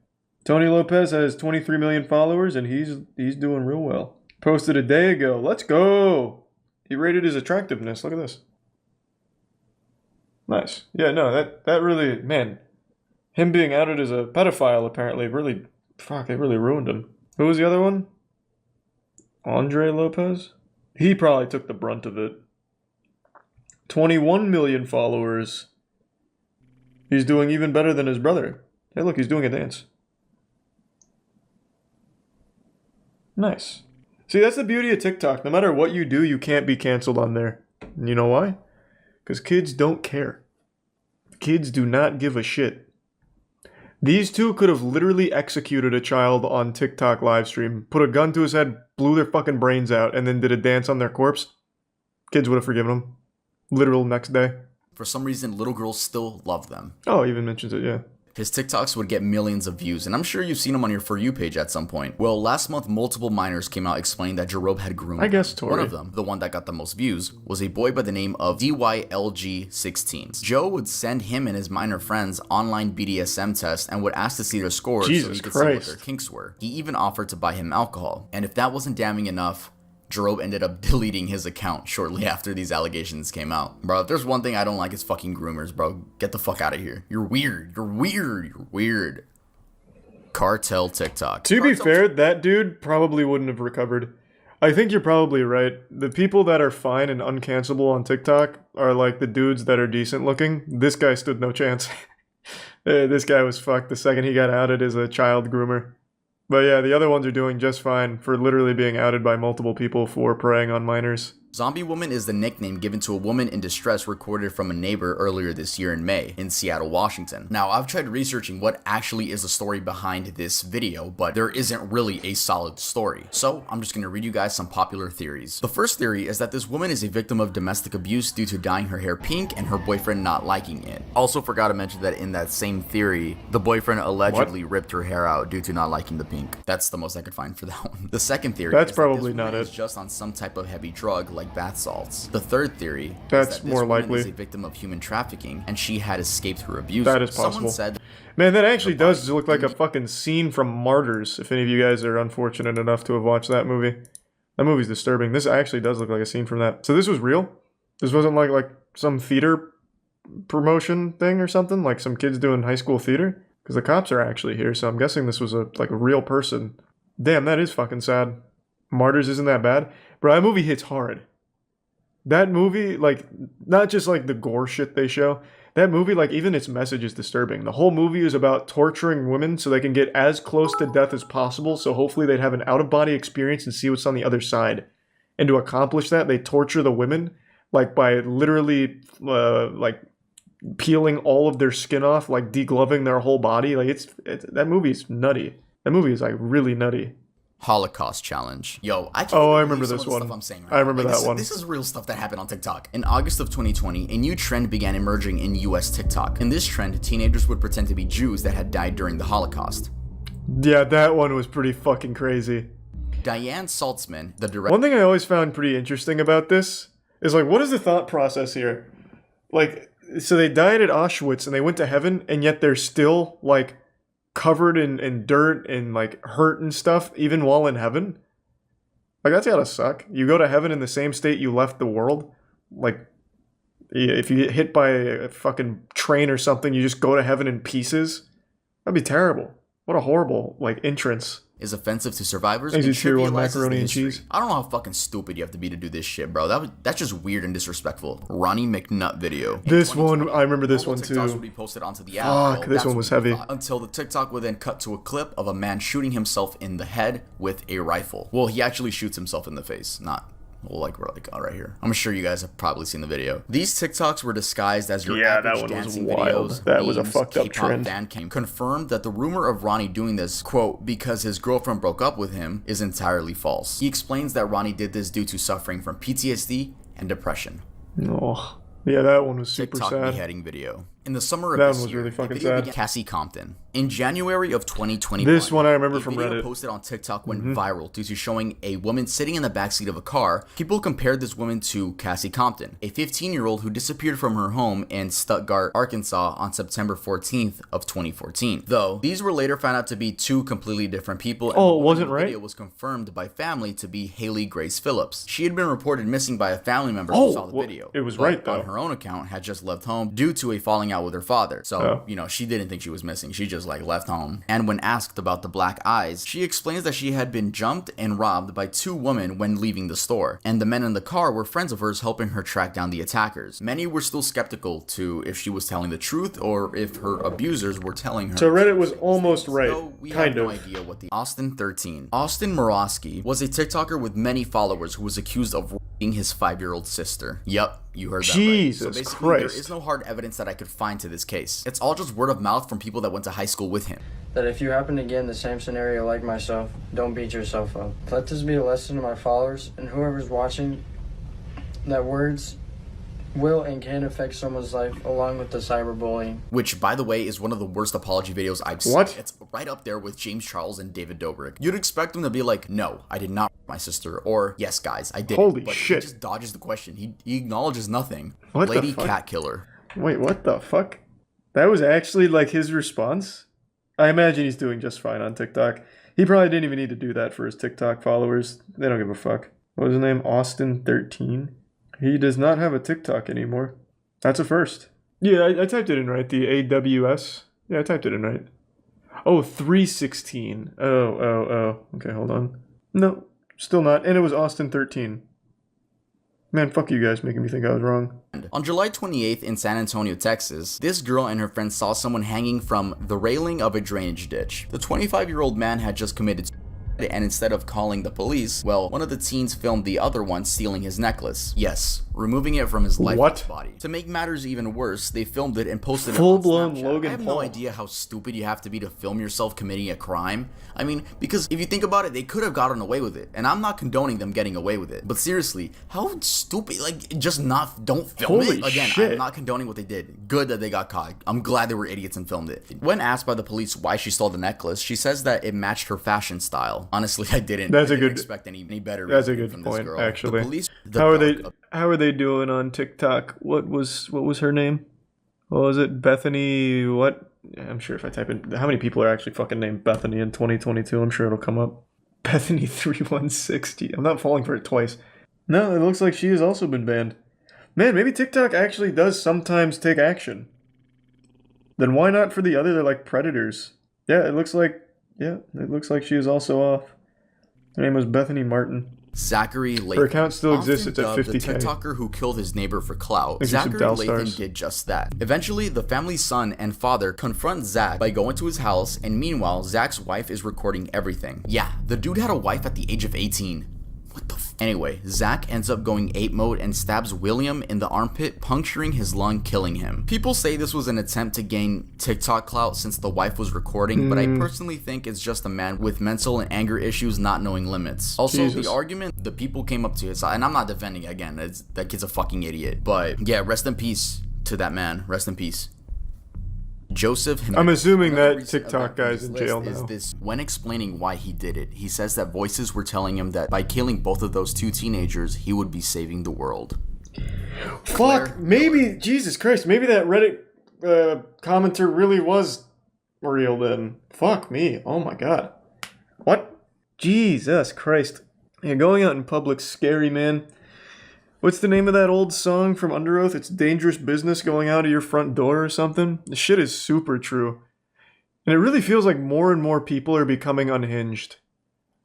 Tony Lopez has 23 million followers, and he's doing real well. Posted a day ago. Let's go! He rated his attractiveness. Look at this. Nice. Yeah, no, that really, man, him being outed as a pedophile apparently really, it really ruined him. Who was the other one? Andre Lopez? He probably took the brunt of it. 21 million followers. He's doing even better than his brother. Hey, look, he's doing a dance. Nice. See, that's the beauty of TikTok. No matter what you do, you can't be canceled on there. And you know why? Because kids don't care. Kids do not give a shit. These two could have literally executed a child on TikTok livestream, put a gun to his head, blew their fucking brains out, and then did a dance on their corpse. Kids would have forgiven them. Literal next day. for some reason, little girls still love them. Oh, even mentions it, yeah. His TikToks would get millions of views, and I'm sure you've seen them on your For You page at some point. Well, last month, multiple minors came out explaining that Jerob had groomed I guess Tori. One of them, the one that got the most views, was a boy by the name of DYLG16. Joe would send him and his minor friends online BDSM tests and would ask to see their scores so Jesus he could see what Christ. their kinks were. He even offered to buy him alcohol, and if that wasn't damning enough, Jerob ended up deleting his account shortly after these allegations came out. Bro, if there's one thing I don't like, it's fucking groomers, bro. Get the fuck out of here. You're weird. You're weird. You're weird. Cartel TikTok. To be fair, that dude probably wouldn't have recovered. I think you're probably right. The people that are fine and uncancelable on TikTok are like the dudes that are decent looking. This guy stood no chance. This guy was fucked the second he got outed as a child groomer. But yeah, the other ones are doing just fine for literally being outed by multiple people for preying on minors. Zombie Woman is the nickname given to a woman in distress recorded from a neighbor earlier this year in May in Seattle, Washington. Now, I've tried researching what actually is the story behind this video, but there isn't really a solid story. So, I'm just going to read you guys some popular theories. The first theory is that this woman is a victim of domestic abuse due to dyeing her hair pink and her boyfriend not liking it. Also forgot to mention that in that same theory, the boyfriend allegedly ripped her hair out due to not liking the pink. That's the most I could find for that one. The second theory That's is probably that this not woman it. is just on some type of heavy drug like bath salts. The third theory That's is that this more woman likely. is a victim of human trafficking and she had escaped her abusers. That is possible. Someone said Man, that actually does look like a fucking scene from Martyrs, if any of you guys are unfortunate enough to have watched that movie. That movie's disturbing. This actually does look like a scene from that. So this was real? This wasn't like some theater promotion thing or something? Like some kids doing high school theater? Because the cops are actually here, so I'm guessing this was a real person. Damn, that is fucking sad. Martyrs isn't that bad? Bro, that movie hits hard. That movie, like, not just like the gore shit they show. That movie, like, even its message is disturbing. The whole movie is about torturing women so they can get as close to death as possible, so hopefully they'd have an out-of-body experience and see what's on the other side. And to accomplish that, they torture the women, like, by literally, like, peeling all of their skin off, like, degloving their whole body. Like, that movie's nutty. That movie is like really nutty. Holocaust challenge. Yo, I can't Oh, I believe remember some this of the one. stuff I'm saying right I remember now. that one. This is real stuff that happened on TikTok. In August of 2020, a new trend began emerging in US TikTok. In this trend, teenagers would pretend to be Jews that had died during the Holocaust. Yeah, that one was pretty fucking crazy. Diane Saltzman, the director. One thing I always found pretty interesting about this is like, what is the thought process here? Like, so they died at Auschwitz and they went to heaven, and yet they're still like covered in dirt and like hurt and stuff, even while in heaven. Like, that's gotta suck. You go to heaven in the same state you left the world. Like, if you get hit by a fucking train or something, you just go to heaven in pieces. That'd be terrible. What a horrible, like, entrance. Is offensive to survivors Is and it tier 1 trivializes macaroni the and history. cheese? I don't know how fucking stupid you have to be to do this shit, bro. That's just weird and disrespectful. Ronnie McNutt video. In This one, 2020, I remember this normal one TikToks too. would be posted onto the app. Fuck, this that's one was what we heavy. thought. Until the TikTok would then cut to a clip of a man shooting himself in the head with a rifle. Well, he actually shoots himself in the face, not... Well, like we're like right here. I'm sure you guys have probably seen the video. These TikToks were disguised as your average that one was dancing wild. videos. That was a memes, fucked up K-pop trend. fan cam confirmed that the rumor of Ronnie doing this, quote, because his girlfriend broke up with him, is entirely false. He explains that Ronnie did this due to suffering from PTSD and depression. Oh, yeah, that one was super TikTok sad. beheading video. In the summer of That this one was year, really fucking a video sad. began- Cassie Compton. In January of 2021, This one I remember a from video Reddit. Mm-hmm. posted on TikTok went viral due to showing a woman sitting in the backseat of a car. People compared this woman to Cassie Compton, a 15-year-old who disappeared from her home in Stuttgart, Arkansas on September 14th of 2014. Though, these were later found out to be two completely different people. And Oh, the it woman wasn't in the right? video was confirmed by family to be Haley Grace Phillips. She had been reported missing by a family member Oh, who saw the well, video. it was but right, though. on her own account, had just left home due to a falling out with her father. So, Oh. you know, she didn't think she was missing. She just like left home. And when asked about the black eyes, she explains that she had been jumped and robbed by two women when leaving the store. And the men in the car were friends of hers helping her track down the attackers. Many were still skeptical to if she was telling the truth or if her abusers were telling her. So Reddit was almost right, So we kind have no of. idea what the Austin 13. Austin Morosky was a TikToker with many followers who was accused of raping his 5-year-old sister. Yep, you heard that right. Jesus So basically, Christ. there is no hard evidence that I could find to this case. It's all just word of mouth from people that went to high school with him. That if you happen to get in the same scenario like myself, don't beat yourself up. Let this be a lesson to my followers and whoever's watching, that words will and can affect someone's life along with the cyberbullying. Which, by the way, is one of the worst apology videos I've seen. What? It's right up there with James Charles and David Dobrik. You'd expect him to be like, no, I did not rape my sister, or yes, guys, I did. Holy but shit. He just dodges the question. He acknowledges nothing. What the Lady fuck? Cat Killer. Wait, what the fuck? That was actually like his response? I imagine he's doing just fine on TikTok. He probably didn't even need to do that for his TikTok followers. They don't give a fuck. What was his name? Austin 13? He does not have a TikTok anymore. That's a first. Yeah, I typed it in right. The AWS. Yeah, I typed it in right. Oh, 316. Oh. Okay, hold on. No, still not. And it was Austin 13. Man, fuck you guys making me think I was wrong. On July 28th in San Antonio, Texas, this girl and her friend saw someone hanging from the railing of a drainage ditch. The 25-year-old man had just committed suicide, and instead of calling the police, well, one of the teens filmed the other one stealing his necklace. Yes, removing it from his lifeless body. To make matters even worse, they filmed it and posted it on Full-blown Snapchat. Logan I have Paul. no idea how stupid you have to be to film yourself committing a crime. I mean, because if you think about it, they could have gotten away with it, and I'm not condoning them getting away with it. But seriously, how stupid, like, just don't film Holy it? Again, shit. I'm not condoning what they did. Good that they got caught. I'm glad they were idiots and filmed it. When asked by the police why she stole the necklace, she says that it matched her fashion style. Honestly, I didn't. That's I a didn't good- expect any better. That's a reasoning good from this point, girl. actually. The police. How are they doing on TikTok? What was her name? What was it? Bethany what? I'm sure if I type in how many people are actually fucking named Bethany in 2022, I'm sure it'll come up. Bethany 3160. I'm not falling for it twice. No, it looks like she has also been banned. Man, maybe TikTok actually does sometimes take action. Then why not for the other? They're like predators. Yeah, it looks like she is also off. Her name was Bethany Martin. Zachary Lathan. Her account still exists. Often It's at dubbed 50K. The TikToker who killed his neighbor for clout. Thank you, Zachary Subdal Lathan Stars. did just that. Eventually, the family's son and father confront Zach by going to his house, and meanwhile, Zach's wife is recording everything. Yeah, the dude had a wife at the age of 18. What the fuck? Anyway, Zach ends up going ape mode and stabs William in the armpit, puncturing his lung, killing him. People say this was an attempt to gain TikTok clout since the wife was recording, but I personally think it's just a man with mental and anger issues not knowing limits. Also, the argument, the people came up to his side, and I'm not defending it again, that kid's a fucking idiot. But yeah, rest in peace to that man. Rest in peace. Joseph Jimenez. I'm assuming that TikTok guy's in jail now. When explaining why he did it, he says that voices were telling him that by killing both of those two teenagers, he would be saving the world. Fuck, maybe, Jesus Christ, maybe that Reddit commenter really was real then. Fuck me, oh my god. What? Jesus Christ. Yeah, going out in public's scary, man. What's the name of that old song from Under Oath? It's dangerous business going out of your front door or something. The shit is super true. And it really feels like more and more people are becoming unhinged.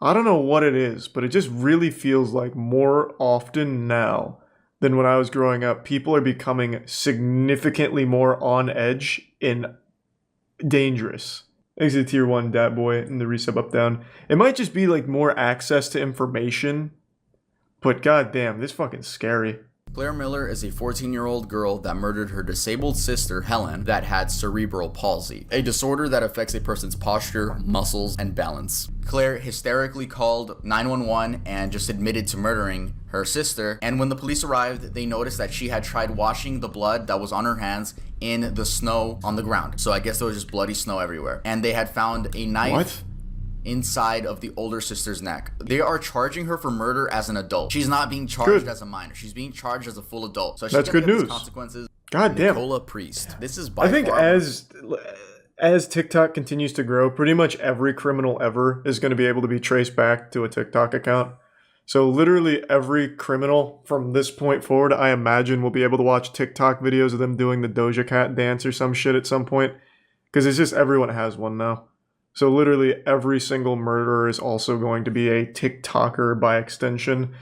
I don't know what it is, but it just really feels like more often now than when I was growing up, people are becoming significantly more on edge and dangerous. Thanks to Tier 1 Dat Boy and the resub up down. It might just be like more access to information. But goddamn, this fucking scary. Claire Miller is a 14-year-old girl that murdered her disabled sister, Helen, that had cerebral palsy, a disorder that affects a person's posture, muscles, and balance. Claire hysterically called 911 and just admitted to murdering her sister, and when the police arrived, they noticed that she had tried washing the blood that was on her hands in the snow on the ground. So I guess there was just bloody snow everywhere. And they had found a knife inside of the older sister's neck. They are charging her for murder as an adult. She's not being charged as a minor. She's being charged as a full adult. So that's good news. Consequences. God damn. Nicola Priest. This is by I think as TikTok continues to grow, pretty much every criminal ever is going to be able to be traced back to a TikTok account. So literally every criminal from this point forward, I imagine, will be able to watch TikTok videos of them doing the Doja Cat dance or some shit at some point. Because it's just everyone has one now. So literally every single murderer is also going to be a TikToker by extension.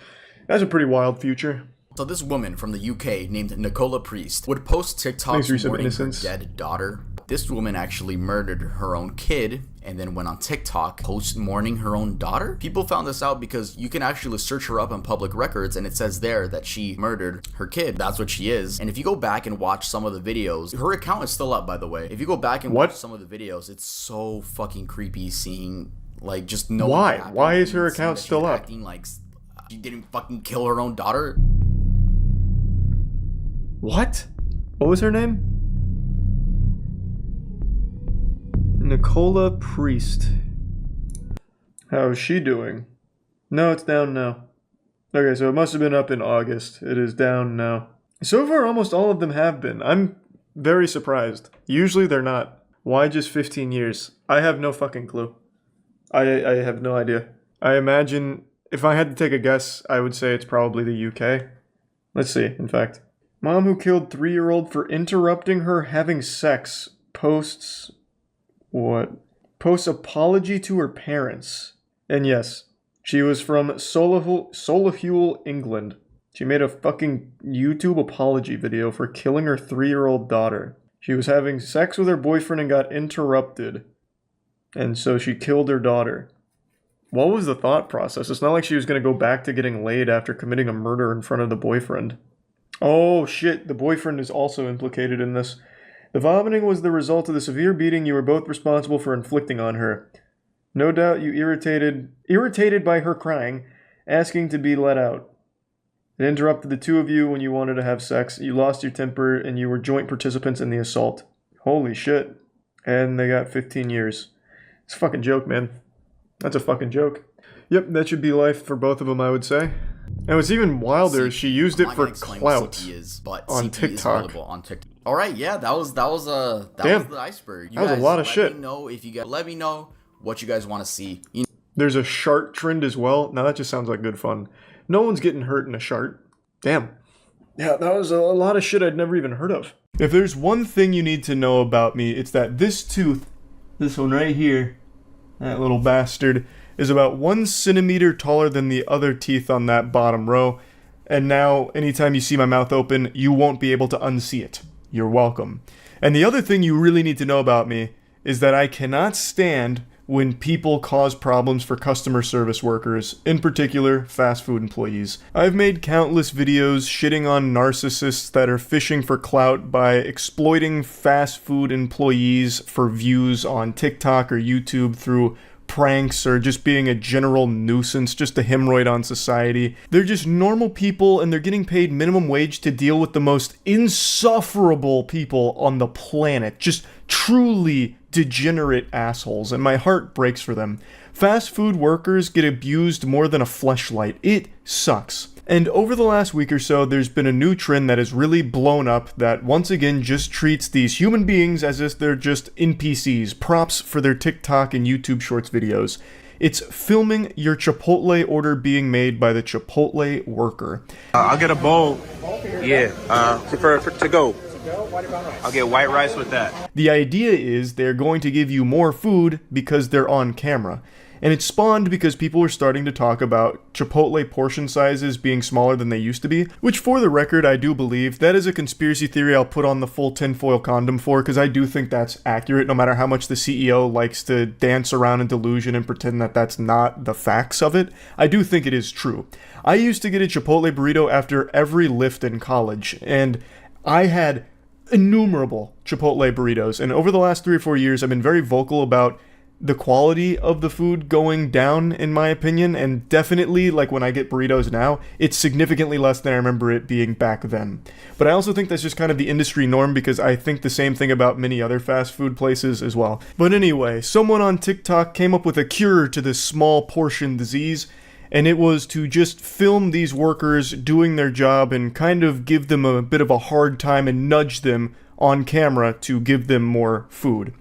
That's a pretty wild future. So this woman from the UK named Nicola Priest would post TikToks mourning her dead daughter. This woman actually murdered her own kid and then went on TikTok post mourning her own daughter. People found this out because you can actually search her up on public records and it says there that she murdered her kid. That's what she is. And if you go back and watch some of the videos, her account is still up, by the way. If you go back and watch some of the videos, it's so fucking creepy seeing, like, just no. Why is her account still up? Acting like she didn't fucking kill her own daughter. What? What was her name? Nicola Priest. How is she doing? No, it's down now. Okay, so it must have been up in August. It is down now. So far, almost all of them have been. I'm very surprised. Usually they're not. Why just 15 years? I have no fucking clue. I have no idea. I imagine, if I had to take a guess, I would say it's probably the UK. Let's see, in fact. Mom who killed 3-year-old for interrupting her having sex posts... What? Posts apology to her parents. And yes, she was from Solihull, England. She made a fucking YouTube apology video for killing her 3-year-old daughter. She was having sex with her boyfriend and got interrupted. And so she killed her daughter. What was the thought process? It's not like she was going to go back to getting laid after committing a murder in front of the boyfriend. Oh shit, the boyfriend is also implicated in this. The vomiting was the result of the severe beating you were both responsible for inflicting on her. No doubt you irritated by her crying, asking to be let out. It interrupted the two of you when you wanted to have sex. You lost your temper and you were joint participants in the assault. Holy shit. And they got 15 years. It's a fucking joke, man. That's a fucking joke. Yep, that should be life for both of them, I would say. And what's even wilder is she used it for clout on TikTok. All right, yeah, that was the iceberg. That was a lot of shit. Let me know what you guys want to see. There's a shart trend as well. Now that just sounds like good fun. No one's getting hurt in a shart. Damn. Yeah, that was a lot of shit I'd never even heard of. If there's one thing you need to know about me, it's that this tooth, this one right here, that little bastard, is about 1 centimeter taller than the other teeth on that bottom row. And now, anytime you see my mouth open, you won't be able to unsee it. You're welcome. And the other thing you really need to know about me is that I cannot stand when people cause problems for customer service workers, in particular, fast food employees. I've made countless videos shitting on narcissists that are fishing for clout by exploiting fast food employees for views on TikTok or YouTube through pranks or just being a general nuisance, just a hemorrhoid on society. They're just normal people and they're getting paid minimum wage to deal with the most insufferable people on the planet. Just truly degenerate assholes, and my heart breaks for them. Fast food workers get abused more than a fleshlight. It sucks. And over the last week or so, there's been a new trend that has really blown up that once again just treats these human beings as if they're just NPCs, props for their TikTok and YouTube Shorts videos. It's filming your Chipotle order being made by the Chipotle worker. I'll get a bowl. Yeah, for to go. I'll get white rice with that. The idea is they're going to give you more food because they're on camera. And it spawned because people were starting to talk about Chipotle portion sizes being smaller than they used to be, which for the record, I do believe. That is a conspiracy theory I'll put on the full tinfoil condom for, because I do think that's accurate, no matter how much the CEO likes to dance around in delusion and pretend that that's not the facts of it. I do think it is true. I used to get a Chipotle burrito after every lift in college, and I had innumerable Chipotle burritos, and over the last 3 or 4 years, I've been very vocal about the quality of the food going down, in my opinion, and definitely, like when I get burritos now, it's significantly less than I remember it being back then. But I also think that's just kind of the industry norm, because I think the same thing about many other fast food places as well. But anyway, someone on TikTok came up with a cure to this small portion disease, and it was to just film these workers doing their job and kind of give them a bit of a hard time and nudge them on camera to give them more food.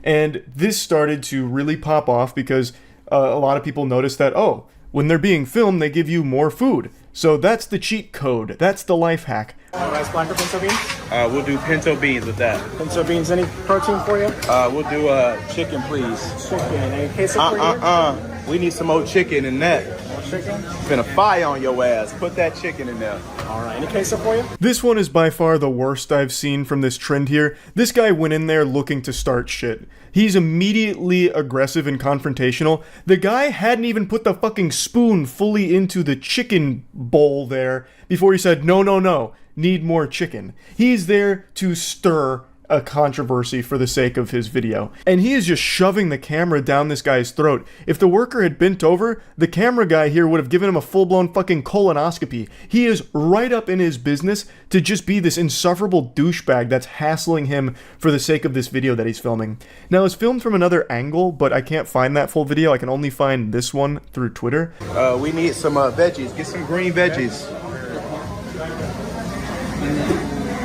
And this started to really pop off because a lot of people noticed that, oh, when they're being filmed, they give you more food. So that's the cheat code. That's the life hack. Rice, black, or pinto beans? We'll do pinto beans with that. Pinto beans, any protein for you? We'll do chicken, please. Chicken, any queso for you? We need some more chicken in that. More chicken? Finna fire on your ass. Put that chicken in there. All right, any queso for you? This one is by far the worst I've seen from this trend here. This guy went in there looking to start shit. He's immediately aggressive and confrontational. The guy hadn't even put the fucking spoon fully into the chicken bowl there before he said, no, no, no, need more chicken. He's there to stir a controversy for the sake of his video. And he is just shoving the camera down this guy's throat. If the worker had bent over, the camera guy here would have given him a full-blown fucking colonoscopy. He is right up in his business to just be this insufferable douchebag that's hassling him for the sake of this video that he's filming. Now, it's filmed from another angle, but I can't find that full video. I can only find this one through Twitter. We need some veggies. Get some green veggies.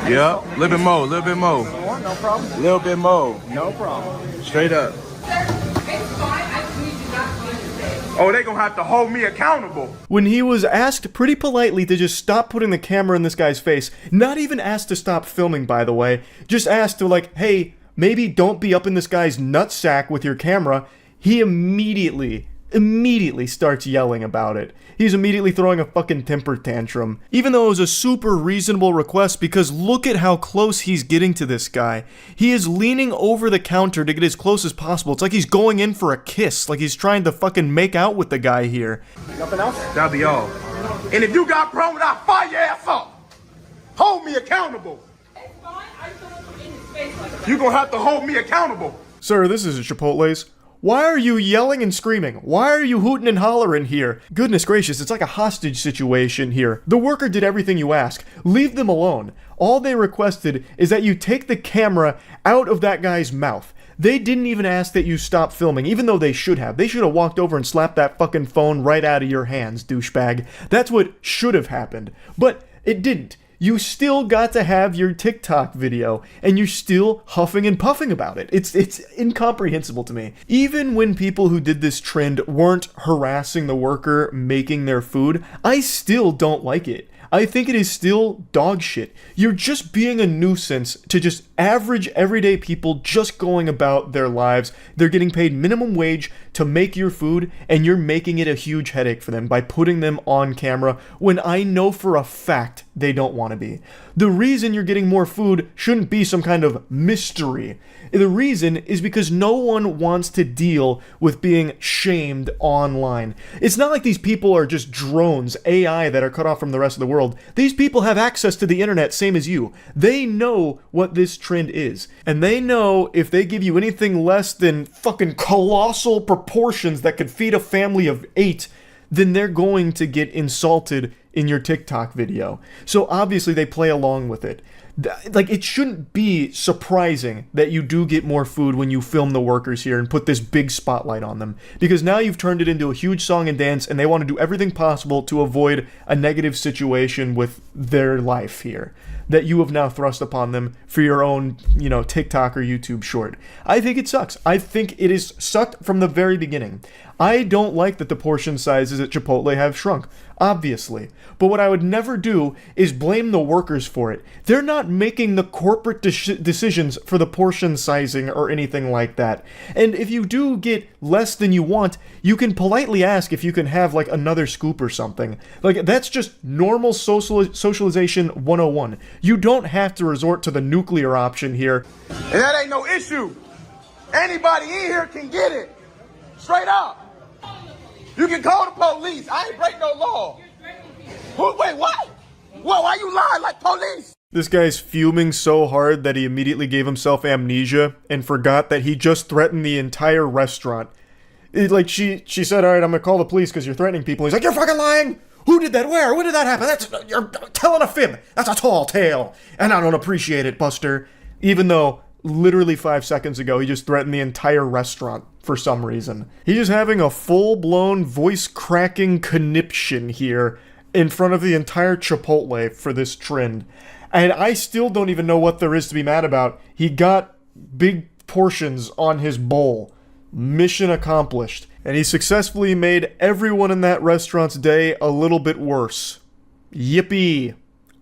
Yep, a little bit more, a little bit more. No problem. A little bit more. No problem. Straight up. Oh, they gonna have to hold me accountable. When he was asked pretty politely to just stop putting the camera in this guy's face, not even asked to stop filming, by the way, just asked to like, hey, maybe don't be up in this guy's nutsack with your camera, he immediately starts yelling about it. He's immediately throwing a fucking temper tantrum. Even though it was a super reasonable request, because look at how close he's getting to this guy. He is leaning over the counter to get as close as possible. It's like he's going in for a kiss, like he's trying to fucking make out with the guy here. Nothing else? That'll be all. And if you got problems, I'll fire your ass up. Hold me accountable. You're gonna have to hold me accountable. Sir, this is Chipotle's. Why are you yelling and screaming? Why are you hooting and hollering here? Goodness gracious, it's like a hostage situation here. The worker did everything you ask. Leave them alone. All they requested is that you take the camera out of that guy's mouth. They didn't even ask that you stop filming, even though they should have. They should have walked over and slapped that fucking phone right out of your hands, douchebag. That's what should have happened. But it didn't. You still got to have your TikTok video, and you're still huffing and puffing about it. It's incomprehensible to me. Even when people who did this trend weren't harassing the worker making their food, I still don't like it. I think it is still dog shit. You're just being a nuisance to just average everyday people just going about their lives. They're getting paid minimum wage to make your food, and you're making it a huge headache for them by putting them on camera when I know for a fact they don't want to be. The reason you're getting more food shouldn't be some kind of mystery. The reason is because no one wants to deal with being shamed online. It's not like these people are just drones, AI that are cut off from the rest of the world. These people have access to the internet, same as you. They know what this trend is. And they know if they give you anything less than fucking colossal proportions that could feed a family of 8, then they're going to get insulted in your TikTok video. So obviously they play along with it. Like, it shouldn't be surprising that you do get more food when you film the workers here and put this big spotlight on them, because now you've turned it into a huge song and dance, and they want to do everything possible to avoid a negative situation with their life here that you have now thrust upon them for your own, TikTok or YouTube short. I think it sucks. I think it is sucked from the very beginning. I don't like that the portion sizes at Chipotle have shrunk, obviously. But what I would never do is blame the workers for it. They're not making the corporate decisions for the portion sizing or anything like that. And if you do get less than you want, you can politely ask if you can have like another scoop or something. Like, that's just normal socialization 101. You don't have to resort to the nuclear option here. And that ain't no issue. Anybody in here can get it. Straight up. You can call the police. I ain't break no law. Wait, what? Whoa, why you lying like police? This guy's fuming so hard that he immediately gave himself amnesia and forgot that he just threatened the entire restaurant. She said, all right, I'm gonna call the police because you're threatening people. He's like, you're fucking lying! Who did that? Where? When did that happen? You're telling a fib. That's a tall tale. And I don't appreciate it, Buster. Even though literally 5 seconds ago, he just threatened the entire restaurant for some reason. He's just having a full-blown voice-cracking conniption here in front of the entire Chipotle for this trend. And I still don't even know what there is to be mad about. He got big portions on his bowl. Mission accomplished. And he successfully made everyone in that restaurant's day a little bit worse. Yippee.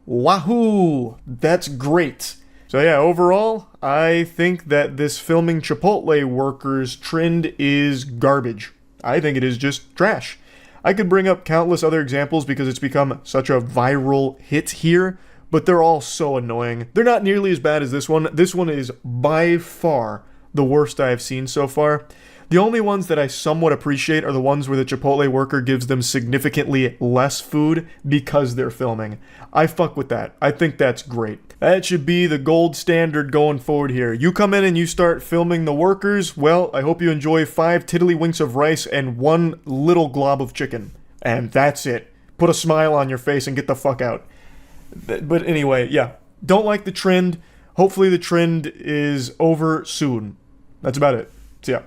Wahoo! That's great. So yeah, overall, I think that this filming Chipotle workers trend is garbage. I think it is just trash. I could bring up countless other examples because it's become such a viral hit here, but they're all so annoying. They're not nearly as bad as this one. This one is by far the worst I have seen so far. The only ones that I somewhat appreciate are the ones where the Chipotle worker gives them significantly less food because they're filming. I fuck with that. I think that's great. That should be the gold standard going forward here. You come in and you start filming the workers, well, I hope you enjoy 5 tiddlywinks of rice and 1 little glob of chicken. And that's it. Put a smile on your face and get the fuck out. But anyway, yeah. Don't like the trend. Hopefully the trend is over soon. That's about it. So yeah.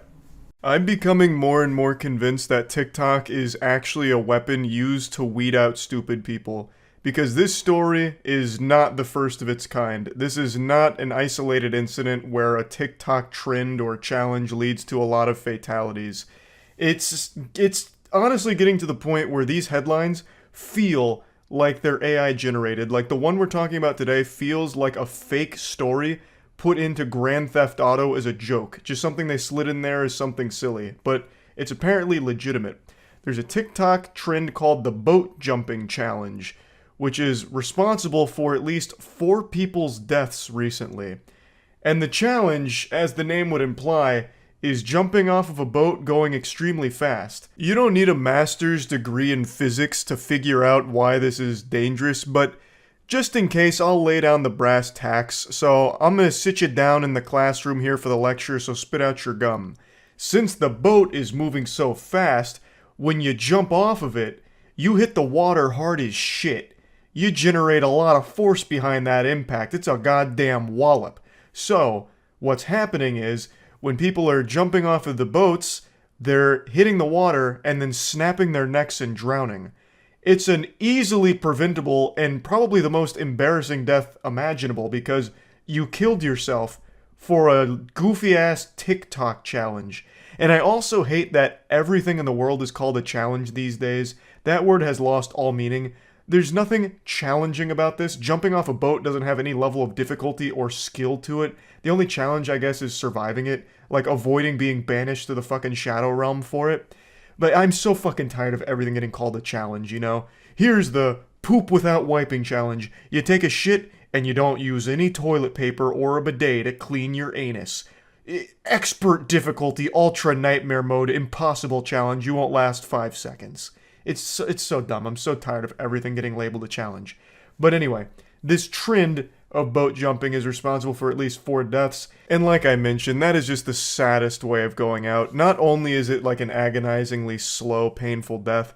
I'm becoming more and more convinced that TikTok is actually a weapon used to weed out stupid people. Because this story is not the first of its kind. This is not an isolated incident where a TikTok trend or challenge leads to a lot of fatalities. It's honestly getting to the point where these headlines feel like they're AI generated. Like the one we're talking about today feels like a fake story put into Grand Theft Auto as a joke. Just something they slid in there as something silly. But it's apparently legitimate. There's a TikTok trend called the boat jumping challenge, which is responsible for at least 4 people's deaths recently. And the challenge, as the name would imply, is jumping off of a boat going extremely fast. You don't need a master's degree in physics to figure out why this is dangerous, but just in case, I'll lay down the brass tacks, so I'm gonna sit you down in the classroom here for the lecture, so spit out your gum. Since the boat is moving so fast, when you jump off of it, you hit the water hard as shit. You generate a lot of force behind that impact. It's a goddamn wallop. So, what's happening is, when people are jumping off of the boats, they're hitting the water and then snapping their necks and drowning. It's an easily preventable and probably the most embarrassing death imaginable because you killed yourself for a goofy-ass TikTok challenge. And I also hate that everything in the world is called a challenge these days. That word has lost all meaning. There's nothing challenging about this. Jumping off a boat doesn't have any level of difficulty or skill to it. The only challenge, I guess, is surviving it. Like, avoiding being banished to the fucking Shadow Realm for it. But I'm so fucking tired of everything getting called a challenge, you know? Here's the poop without wiping challenge. You take a shit and you don't use any toilet paper or a bidet to clean your anus. Expert difficulty, ultra nightmare mode, impossible challenge. You won't last 5 seconds. It's so dumb. I'm so tired of everything getting labeled a challenge. But anyway, this trend of boat jumping is responsible for at least 4 deaths. And like I mentioned, that is just the saddest way of going out. Not only is it like an agonizingly slow, painful death,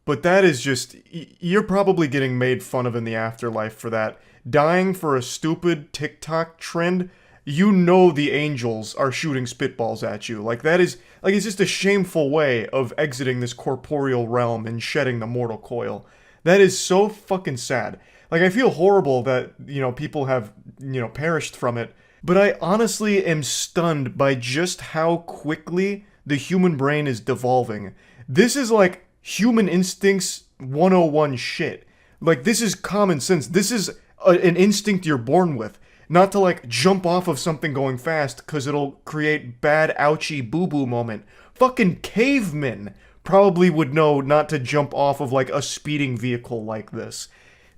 but that is just, you're probably getting made fun of in the afterlife for that. Dying for a stupid TikTok trend, you know the angels are shooting spitballs at you. Like that is, like it's just a shameful way of exiting this corporeal realm and shedding the mortal coil. That is so fucking sad. Like I feel horrible that, you know, people have, you know, perished from it. But I honestly am stunned by just how quickly the human brain is devolving. This is like human instincts 101 shit. Like this is common sense. This is an instinct you're born with. Not to like jump off of something going fast because it'll create bad ouchie boo-boo moment. Fucking cavemen probably would know not to jump off of like a speeding vehicle like this.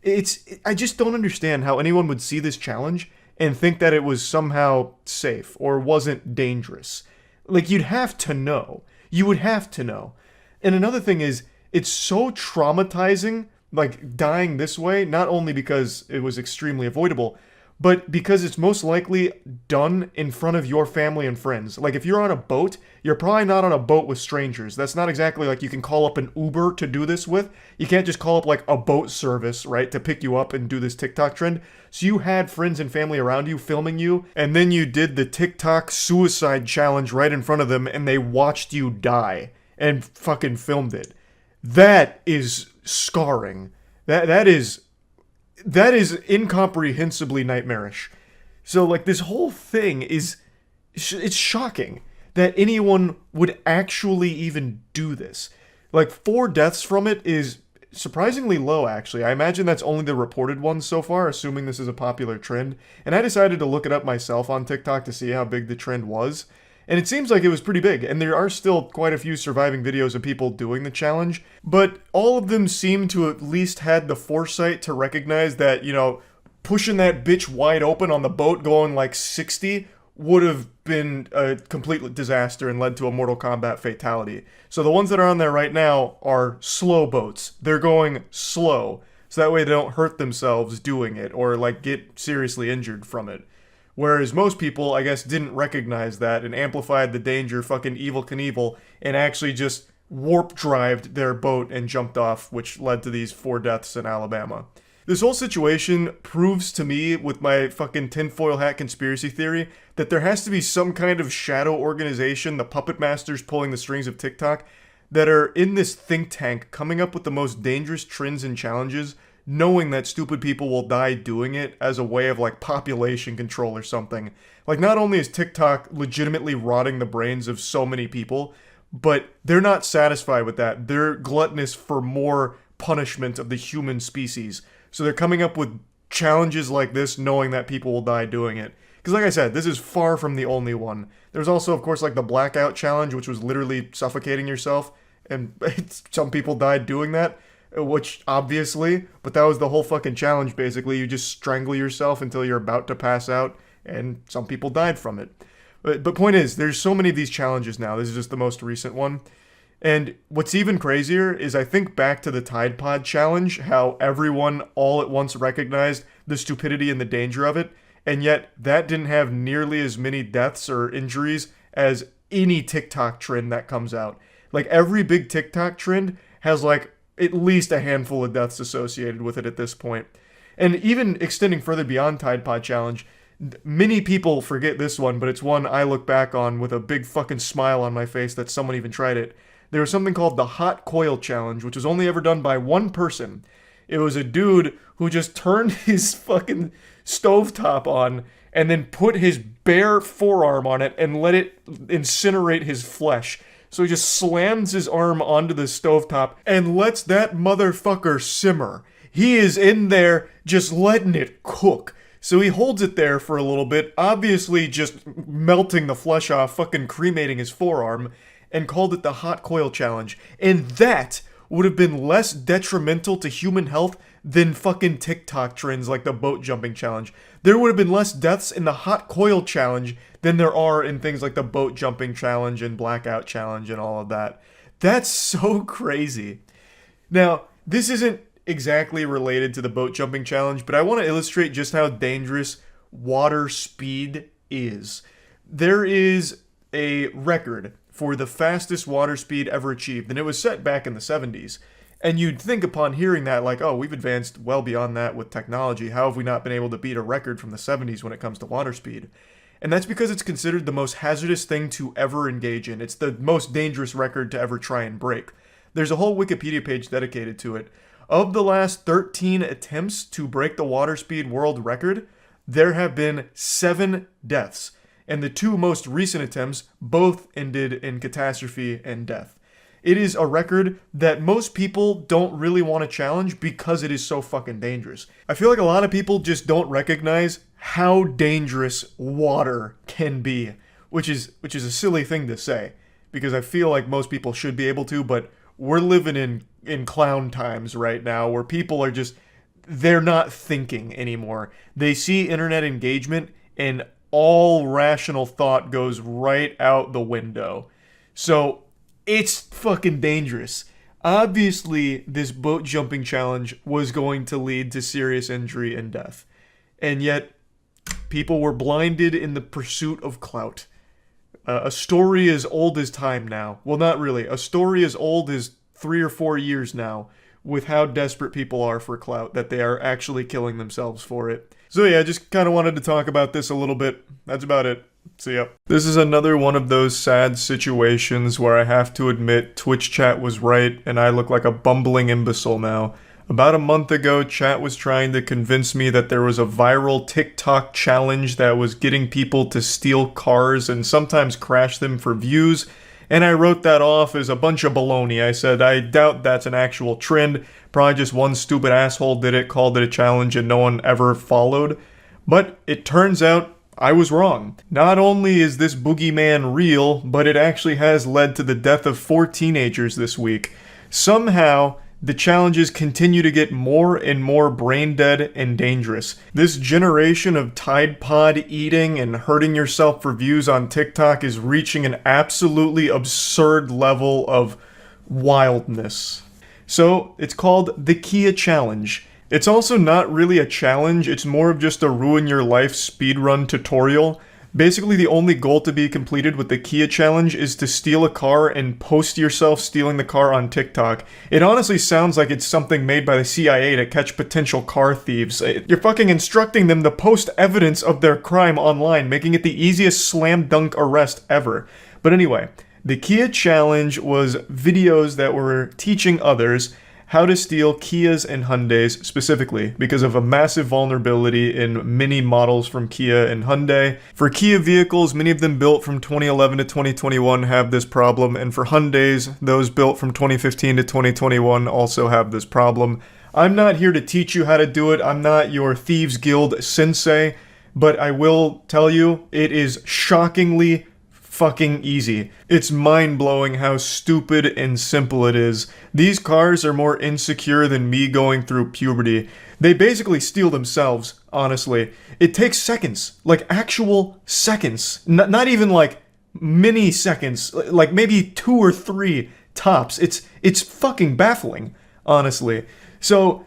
I just don't understand how anyone would see this challenge and think that it was somehow safe or wasn't dangerous. Like you'd have to know. You would have to know. And another thing is, it's so traumatizing, like dying this way, not only because it was extremely avoidable, but because it's most likely done in front of your family and friends. Like if you're on a boat, you're probably not on a boat with strangers. That's not exactly like you can call up an Uber to do this with. You can't just call up like a boat service, right, to pick you up and do this TikTok trend. So you had friends and family around you filming you, and then you did the TikTok suicide challenge right in front of them, and they watched you die and fucking filmed it. That is scarring. That is incomprehensibly nightmarish. So like this whole thing is, it's shocking that anyone would actually even do this. Like 4 deaths from it is surprisingly low actually. I imagine that's only the reported ones so far, assuming this is a popular trend. And I decided to look it up myself on TikTok to see how big the trend was. And it seems like it was pretty big, and there are still quite a few surviving videos of people doing the challenge, but all of them seem to at least had the foresight to recognize that, you know, pushing that bitch wide open on the boat going like 60 would have been a complete disaster and led to a Mortal Kombat fatality. So the ones that are on there right now are slow boats. They're going slow, so that way they don't hurt themselves doing it or like get seriously injured from it. Whereas most people, I guess, didn't recognize that and amplified the danger, fucking Evel Knievel, and actually just warp-drived their boat and jumped off, which led to these 4 deaths in Alabama. This whole situation proves to me, with my fucking tinfoil hat conspiracy theory, that there has to be some kind of shadow organization, the puppet masters pulling the strings of TikTok, that are in this think tank coming up with the most dangerous trends and challenges, knowing that stupid people will die doing it as a way of like population control or something. Like not only is TikTok legitimately rotting the brains of so many people, but they're not satisfied with that. They're gluttonous for more punishment of the human species. So they're coming up with challenges like this knowing that people will die doing it. Because like I said, this is far from the only one. There's also, of course, like the blackout challenge, which was literally suffocating yourself. And some people died doing that. Which, obviously, but that was the whole fucking challenge, basically. You just strangle yourself until you're about to pass out, and some people died from it. But point is, there's so many of these challenges now. This is just the most recent one. And what's even crazier is I think back to the Tide Pod challenge, how everyone all at once recognized the stupidity and the danger of it, and yet that didn't have nearly as many deaths or injuries as any TikTok trend that comes out. Like, every big TikTok trend has, like, at least a handful of deaths associated with it at this point. And even extending further beyond Tide Pod Challenge, many people forget this one, but it's one I look back on with a big fucking smile on my face that someone even tried it. There was something called the Hot Coil Challenge, which was only ever done by one person. It was a dude who just turned his fucking stovetop on and then put his bare forearm on it and let it incinerate his flesh. So he just slams his arm onto the stovetop and lets that motherfucker simmer. He is in there just letting it cook. So he holds it there for a little bit, obviously just melting the flesh off, fucking cremating his forearm, and called it the Hot Coil Challenge. And that would have been less detrimental to human health than fucking TikTok trends like the boat jumping challenge. There would have been less deaths in the hot coil challenge than there are in things like the boat jumping challenge and blackout challenge and all of that. That's so crazy. Now, this isn't exactly related to the boat jumping challenge, but I want to illustrate just how dangerous water speed is. There is a record for the fastest water speed ever achieved, and it was set back in the 70s. And you'd think upon hearing that, like, oh, we've advanced well beyond that with technology. How have we not been able to beat a record from the 70s when it comes to water speed? And that's because it's considered the most hazardous thing to ever engage in. It's the most dangerous record to ever try and break. There's a whole Wikipedia page dedicated to it. Of the last 13 attempts to break the water speed world record, there have been 7 deaths. And the 2 most recent attempts both ended in catastrophe and death. It is a record that most people don't really want to challenge because it is so fucking dangerous. I feel like a lot of people just don't recognize how dangerous water can be, which is a silly thing to say, because I feel like most people should be able to, but we're living in clown times right now where people are just, they're not thinking anymore. They see internet engagement and all rational thought goes right out the window. So it's fucking dangerous. Obviously, this boat jumping challenge was going to lead to serious injury and death. And yet, people were blinded in the pursuit of clout. A story as old as time now. Well, not really. A story as old as 3 or 4 years now, with how desperate people are for clout, that they are actually killing themselves for it. So yeah, I just kind of wanted to talk about this a little bit. That's about it. See ya. This is another one of those sad situations where I have to admit Twitch chat was right and I look like a bumbling imbecile now. About a month ago, chat was trying to convince me that there was a viral TikTok challenge that was getting people to steal cars and sometimes crash them for views, and I wrote that off as a bunch of baloney. I said, I doubt that's an actual trend, probably just one stupid asshole did it, called it a challenge, and no one ever followed. But it turns out I was wrong. Not only is this boogeyman real, but it actually has led to the death of 4 teenagers this week. Somehow, the challenges continue to get more and more brain dead and dangerous. This generation of Tide Pod eating and hurting yourself for views on TikTok is reaching an absolutely absurd level of wildness. So, it's called the Kia Challenge. It's also not really a challenge, it's more of just a ruin your life speedrun tutorial. Basically, the only goal to be completed with the Kia Challenge is to steal a car and post yourself stealing the car on TikTok. It honestly sounds like it's something made by the CIA to catch potential car thieves. You're fucking instructing them to post evidence of their crime online, making it the easiest slam dunk arrest ever. But anyway, the Kia Challenge was videos that were teaching others how to steal Kias and Hyundais specifically because of a massive vulnerability in many models from Kia and Hyundai. For Kia vehicles, many of them built from 2011 to 2021 have this problem, and for Hyundais, those built from 2015 to 2021 also have this problem. I'm not here to teach you how to do it, I'm not your Thieves Guild sensei, but I will tell you, it is shockingly fucking easy. It's mind-blowing how stupid and simple it is. These cars are more insecure than me going through puberty. They basically steal themselves, honestly. It takes seconds, like actual seconds. Not even like mini seconds, like maybe 2 or 3 tops. It's fucking baffling, honestly. So,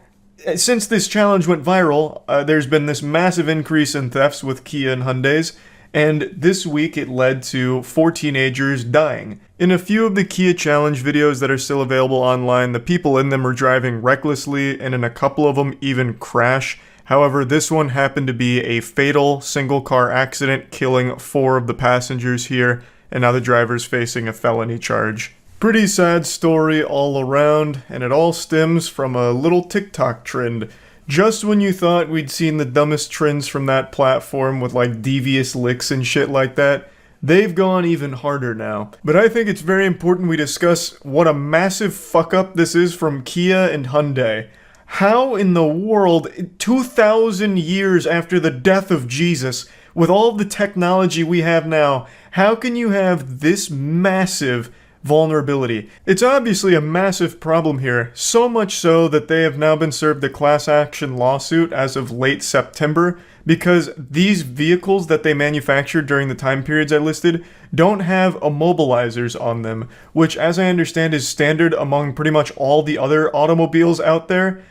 since this challenge went viral, there's been this massive increase in thefts with Kia and Hyundais. And this week it led to 4 teenagers dying. In a few of the Kia Challenge videos that are still available online, the people in them are driving recklessly, and in a couple of them even crash. However, this one happened to be a fatal single-car accident, killing 4 of the passengers here, and now the driver's facing a felony charge. Pretty sad story all around, and it all stems from a little TikTok trend. Just when you thought we'd seen the dumbest trends from that platform with like devious licks and shit like that, they've gone even harder now. But I think it's very important we discuss what a massive fuck up this is from Kia and Hyundai. How in the world, 2,000 years after the death of Jesus, with all the technology we have now, how can you have this massive vulnerability. It's obviously a massive problem here, so much so that they have now been served a class action lawsuit as of late September, because these vehicles that they manufactured during the time periods I listed don't have immobilizers on them, which, as I understand, is standard among pretty much all the other automobiles out there.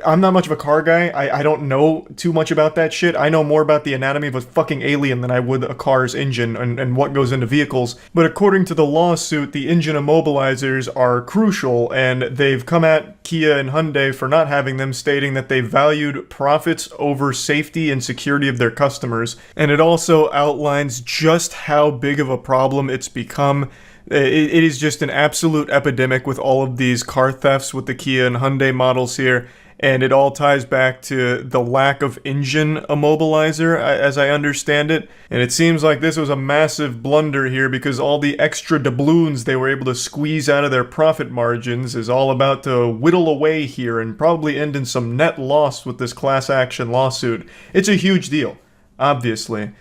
I'm not much of a car guy. I don't know too much about that shit. I know more about the anatomy of a fucking alien than I would a car's engine and what goes into vehicles. But according to the lawsuit, the engine immobilizers are crucial, and they've come at Kia and Hyundai for not having them, stating that they valued profits over safety and security of their customers. And it also outlines just how big of a problem it's become. It is just an absolute epidemic with all of these car thefts with the Kia and Hyundai models here, and it all ties back to the lack of engine immobilizer, as I understand it. And it seems like this was a massive blunder here, because all the extra doubloons they were able to squeeze out of their profit margins is all about to whittle away here and probably end in some net loss with this class action lawsuit. It's a huge deal, obviously.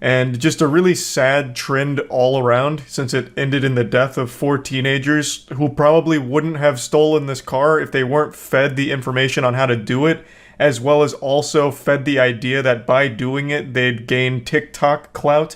And just a really sad trend all around, since it ended in the death of 4 teenagers who probably wouldn't have stolen this car if they weren't fed the information on how to do it, as well as also fed the idea that by doing it, they'd gain TikTok clout.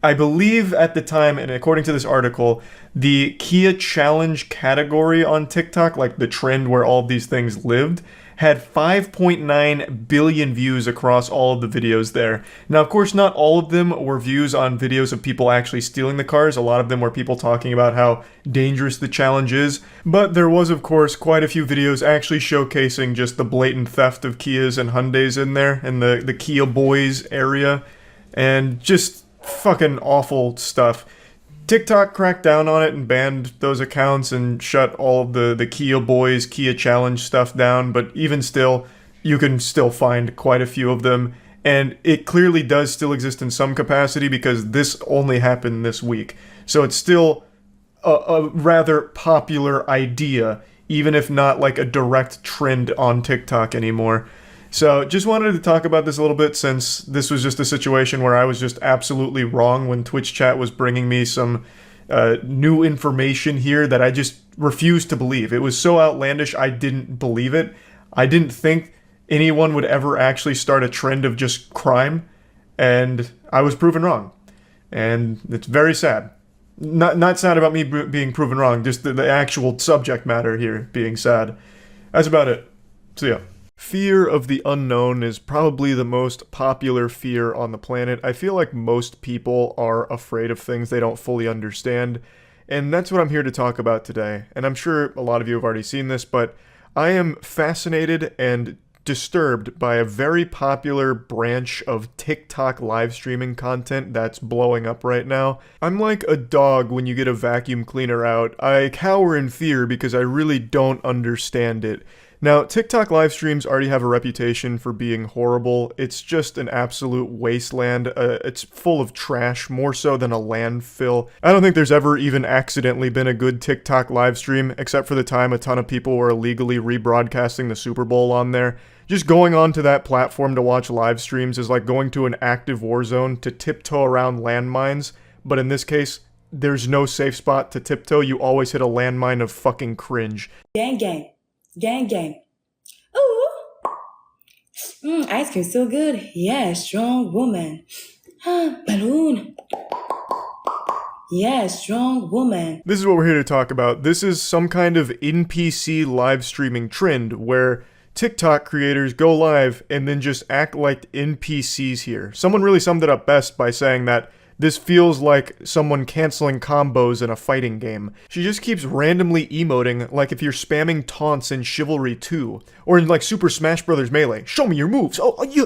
I believe at the time, and according to this article, the Kia Challenge category on TikTok, like the trend where all of these things lived, had 5.9 billion views across all of the videos there. Now, of course, not all of them were views on videos of people actually stealing the cars. A lot of them were people talking about how dangerous the challenge is. But there was, of course, quite a few videos actually showcasing just the blatant theft of Kias and Hyundais in there, in the Kia Boys area. And just fucking awful stuff. TikTok cracked down on it and banned those accounts and shut all of the Kia Boys, Kia Challenge stuff down, but even still, you can still find quite a few of them, and it clearly does still exist in some capacity because this only happened this week. So it's still a rather popular idea, even if not like a direct trend on TikTok anymore. So just wanted to talk about this a little bit, since this was just a situation where I was just absolutely wrong when Twitch chat was bringing me some new information here that I just refused to believe. It was so outlandish, I didn't believe it. I didn't think anyone would ever actually start a trend of just crime, and I was proven wrong. And it's very sad. Not sad about me being proven wrong, just the actual subject matter here being sad. That's about it. See ya. Fear of the unknown is probably the most popular fear on the planet. I feel like most people are afraid of things they don't fully understand, and that's what I'm here to talk about today. And I'm sure a lot of you have already seen this, but I am fascinated and disturbed by a very popular branch of TikTok live streaming content that's blowing up right now. I'm like a dog when you get a vacuum cleaner out. I cower in fear because I really don't understand it. Now, TikTok live streams already have a reputation for being horrible. It's just an absolute wasteland. It's full of trash, more so than a landfill. I don't think there's ever even accidentally been a good TikTok live stream, except for the time a ton of people were illegally rebroadcasting the Super Bowl on there. Just going onto that platform to watch live streams is like going to an active war zone to tiptoe around landmines, but in this case, there's no safe spot to tiptoe. You always hit a landmine of fucking cringe. Gang, gang. Gang, gang. Ooh. Ice cream so good. Yeah, strong woman. Balloon. Yeah, strong woman. This is what we're here to talk about. This is some kind of NPC live streaming trend where TikTok creators go live and then just act like NPCs here. Someone really summed it up best by saying that this feels like someone canceling combos in a fighting game. She just keeps randomly emoting like if you're spamming taunts in Chivalry 2 or in like Super Smash Bros. Melee. Show me your moves.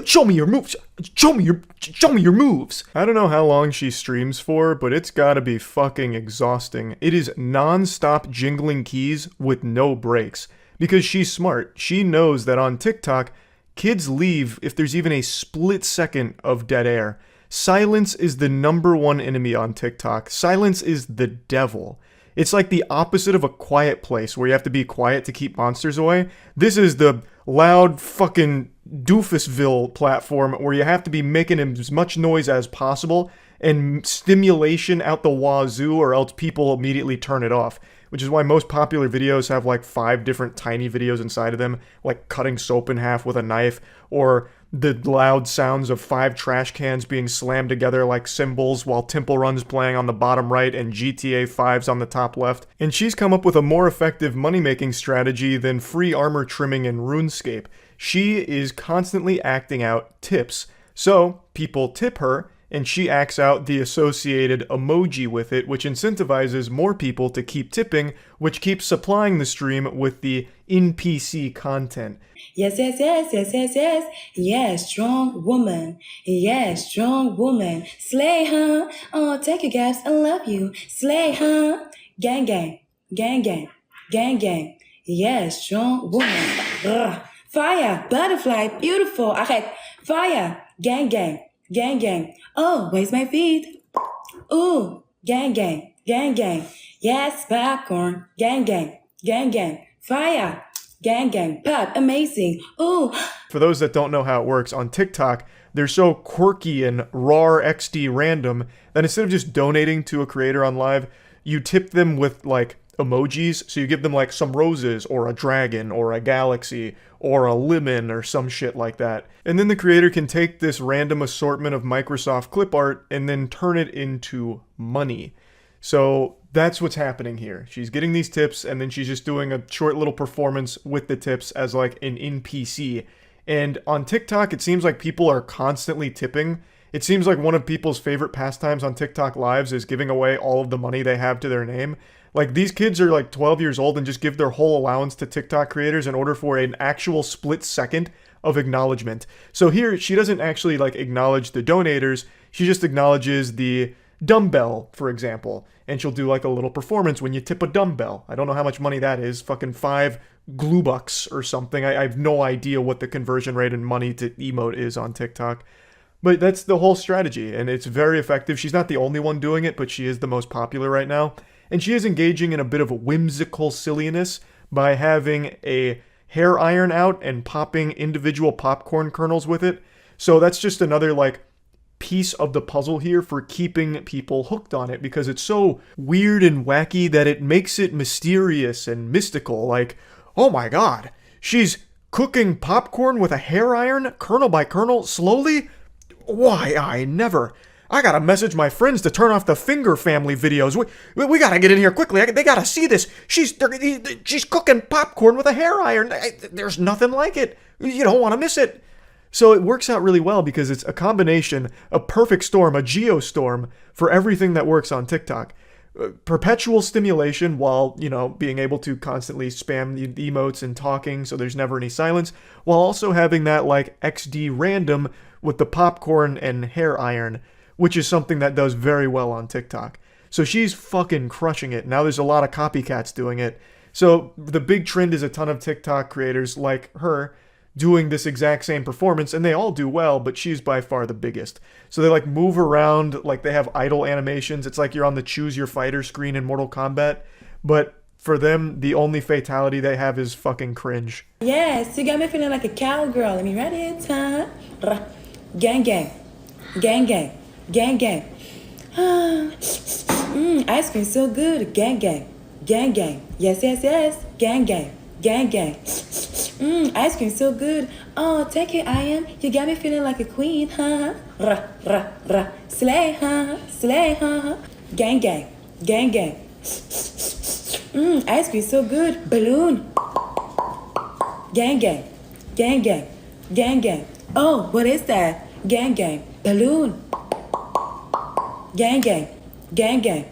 Show me your moves. Show me your moves. I don't know how long she streams for, but it's gotta be fucking exhausting. It is non-stop jingling keys with no breaks. Because she's smart. She knows that on TikTok, kids leave if there's even a split second of dead air. Silence is the #1 enemy on TikTok. Silence is the devil. It's like the opposite of a quiet place where you have to be quiet to keep monsters away. This is the loud fucking doofusville platform where you have to be making as much noise as possible and stimulation out the wazoo, or else people immediately turn it off. Which is why most popular videos have like 5 different tiny videos inside of them, like cutting soap in half with a knife, or the loud sounds of 5 trash cans being slammed together like cymbals while Temple Run's playing on the bottom right and GTA 5's on the top left. And she's come up with a more effective money-making strategy than free armor trimming in RuneScape. She is constantly acting out tips. So, people tip her, and she acts out the associated emoji with it, which incentivizes more people to keep tipping, which keeps supplying the stream with the NPC content. Yes, yes, yes, yes, yes, yes. Yes, strong woman. Yes, strong woman. Slay, huh? Oh, take your gaps. I love you. Slay, huh? Gang, gang. Gang, gang. Gang, gang. Yes, strong woman. Ugh. Fire. Butterfly. Beautiful. Okay. Fire. Gang, gang. Gang, gang. Oh, where's my feet? Ooh, gang, gang, gang, gang. Yes, popcorn. Gang, gang, gang, gang. Fire. Gang, gang. Pop. Amazing. Ooh. For those that don't know how it works, on TikTok, they're so quirky and raw XD random that instead of just donating to a creator on live, you tip them with like emojis. So you give them like some roses or a dragon or a galaxy or a lemon or some shit like that. And then the creator can take this random assortment of Microsoft clip art and then turn it into money. So that's what's happening here. She's getting these tips and then she's just doing a short little performance with the tips as like an NPC. And on TikTok, it seems like people are constantly tipping. It seems like one of people's favorite pastimes on TikTok lives is giving away all of the money they have to their name. Like, these kids are like 12 years old and just give their whole allowance to TikTok creators in order for an actual split second of acknowledgement. So here, she doesn't actually like acknowledge the donators. She just acknowledges the dumbbell, for example. And she'll do like a little performance when you tip a dumbbell. I don't know how much money that is. Fucking 5 glue bucks or something. I have no idea what the conversion rate in money to emote is on TikTok. But that's the whole strategy, and it's very effective. She's not the only one doing it, but she is the most popular right now. And she is engaging in a bit of whimsical silliness by having a hair iron out and popping individual popcorn kernels with it. So that's just another like piece of the puzzle here for keeping people hooked on it, because it's so weird and wacky that it makes it mysterious and mystical. Like, oh my god, she's cooking popcorn with a hair iron, kernel by kernel, slowly? Why, I never. I gotta message my friends to turn off the Finger Family videos. We gotta get in here quickly. They gotta see this. She's cooking popcorn with a hair iron. There's nothing like it. You don't want to miss it. So it works out really well because it's a combination, a perfect storm, a geostorm for everything that works on TikTok. Perpetual stimulation while, you know, being able to constantly spam the emotes and talking so there's never any silence, while also having that like XD random with the popcorn and hair iron, which is something that does very well on TikTok. So she's fucking crushing it. Now there's a lot of copycats doing it. So the big trend is a ton of TikTok creators like her doing this exact same performance, and they all do well, but she's by far the biggest. So they like move around, like they have idle animations. It's like you're on the Choose Your Fighter screen in Mortal Kombat, but for them, the only fatality they have is fucking cringe. Yes, you got me feeling like a cowgirl. Let me ready it, huh? Gang, gang. Gang, gang. Gang, gang. Ice cream so good. Gang, gang. Gang, gang. Yes, yes, yes. Gang, gang. Gang, gang. Ice cream so good. Oh, take it, I am. You got me feeling like a queen, huh? Rah, rah, rah. Slay, huh? Slay, huh? Gang, gang. Gang, gang. Ice cream so good. Balloon. Gang, gang. Gang, gang. Gang, gang. Oh, what is that? Gang, gang. Balloon. Gang, gang. Gang, gang.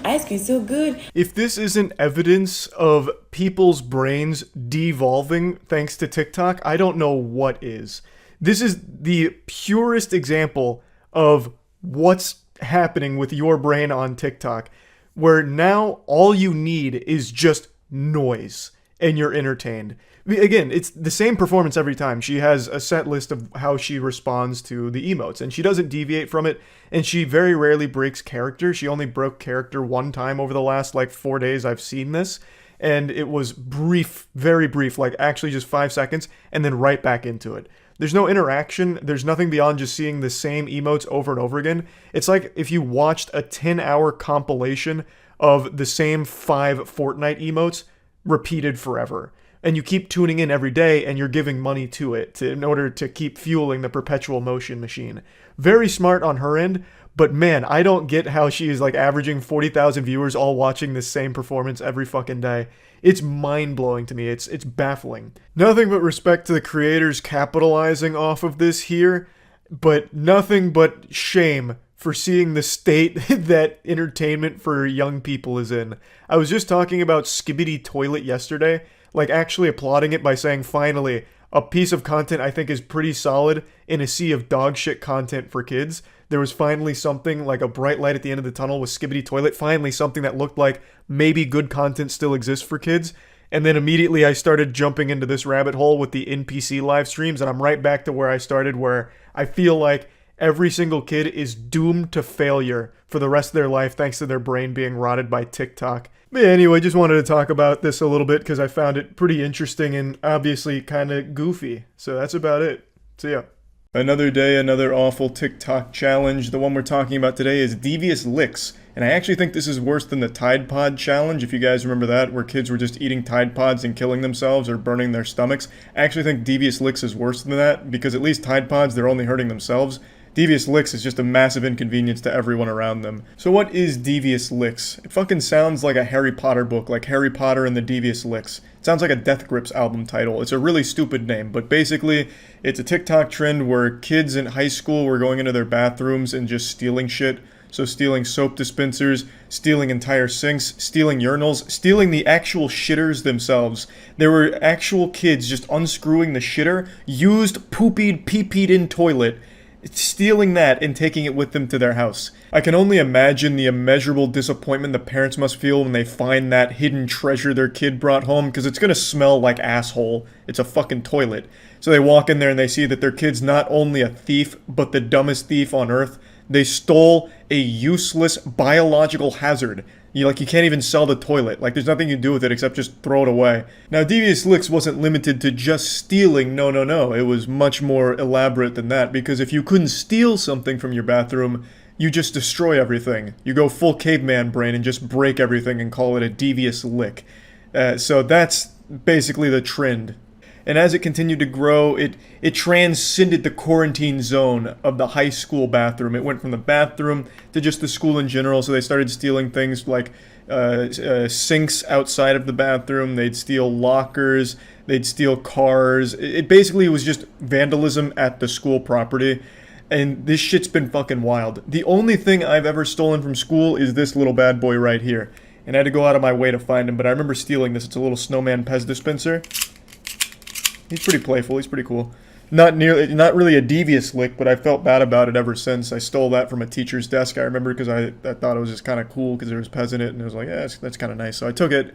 Ice cream so good. If this isn't evidence of people's brains devolving thanks to TikTok, I don't know what is. This is the purest example of what's happening with your brain on TikTok, where now all you need is just noise and you're entertained. Again, it's the same performance every time. She has a set list of how she responds to the emotes, and she doesn't deviate from it, and she very rarely breaks character. She only broke character one time over the last, 4 days I've seen this, and it was brief, very brief, like actually just 5 seconds, and then right back into it. There's no interaction, there's nothing beyond just seeing the same emotes over and over again. It's like if you watched a 10-hour compilation of the same 5 Fortnite emotes repeated forever. And you keep tuning in every day and you're giving money to it in order to keep fueling the perpetual motion machine. Very smart on her end, but man, I don't get how she is like averaging 40,000 viewers all watching the same performance every fucking day. It's mind-blowing to me. It's baffling. Nothing but respect to the creators capitalizing off of this here, but nothing but shame for seeing the state that entertainment for young people is in. I was just talking about Skibbity Toilet yesterday, like actually applauding it by saying, finally, a piece of content I think is pretty solid in a sea of dog shit content for kids. There was finally something like a bright light at the end of the tunnel with Skibbity Toilet, finally something that looked like maybe good content still exists for kids. And then immediately I started jumping into this rabbit hole with the NPC live streams, and I'm right back to where I started, where I feel like every single kid is doomed to failure for the rest of their life thanks to their brain being rotted by TikTok. But anyway, just wanted to talk about this a little bit because I found it pretty interesting and obviously kind of goofy. So that's about it. See ya. Another day, another awful TikTok challenge. The one we're talking about today is Devious Licks. And I actually think this is worse than the Tide Pod challenge, if you guys remember that, where kids were just eating Tide Pods and killing themselves or burning their stomachs. I actually think Devious Licks is worse than that, because at least Tide Pods, they're only hurting themselves. Devious Licks is just a massive inconvenience to everyone around them. So what is Devious Licks? It fucking sounds like a Harry Potter book, like Harry Potter and the Devious Licks. It sounds like a Death Grips album title. It's a really stupid name, but basically, it's a TikTok trend where kids in high school were going into their bathrooms and just stealing shit. So stealing soap dispensers, stealing entire sinks, stealing urinals, stealing the actual shitters themselves. There were actual kids just unscrewing the shitter, used, poopied, pee-peed in toilet, stealing that and taking it with them to their house. I can only imagine the immeasurable disappointment the parents must feel when they find that hidden treasure their kid brought home, because it's gonna smell like asshole. It's a fucking toilet. So they walk in there and they see that their kid's not only a thief, but the dumbest thief on earth. They stole a useless biological hazard. You can't even sell the toilet. Like, there's nothing you can do with it except just throw it away. Now, Devious Licks wasn't limited to just stealing. No. It was much more elaborate than that, because if you couldn't steal something from your bathroom, you just destroy everything. You go full caveman brain and just break everything and call it a Devious Lick. So that's basically the trend. And as it continued to grow, it transcended the quarantine zone of the high school bathroom. It went from the bathroom to just the school in general, so they started stealing things like sinks outside of the bathroom, they'd steal lockers, they'd steal cars. It basically was just vandalism at the school property, and this shit's been fucking wild. The only thing I've ever stolen from school is this little bad boy right here, and I had to go out of my way to find him, but I remember stealing this. It's a little snowman Pez dispenser. He's pretty playful, he's pretty cool. Not really a devious lick, but I felt bad about it ever since. I stole that from a teacher's desk, I remember, because I thought it was just kind of cool because there was Pez in it, and it was like, yeah, that's kind of nice. So I took it,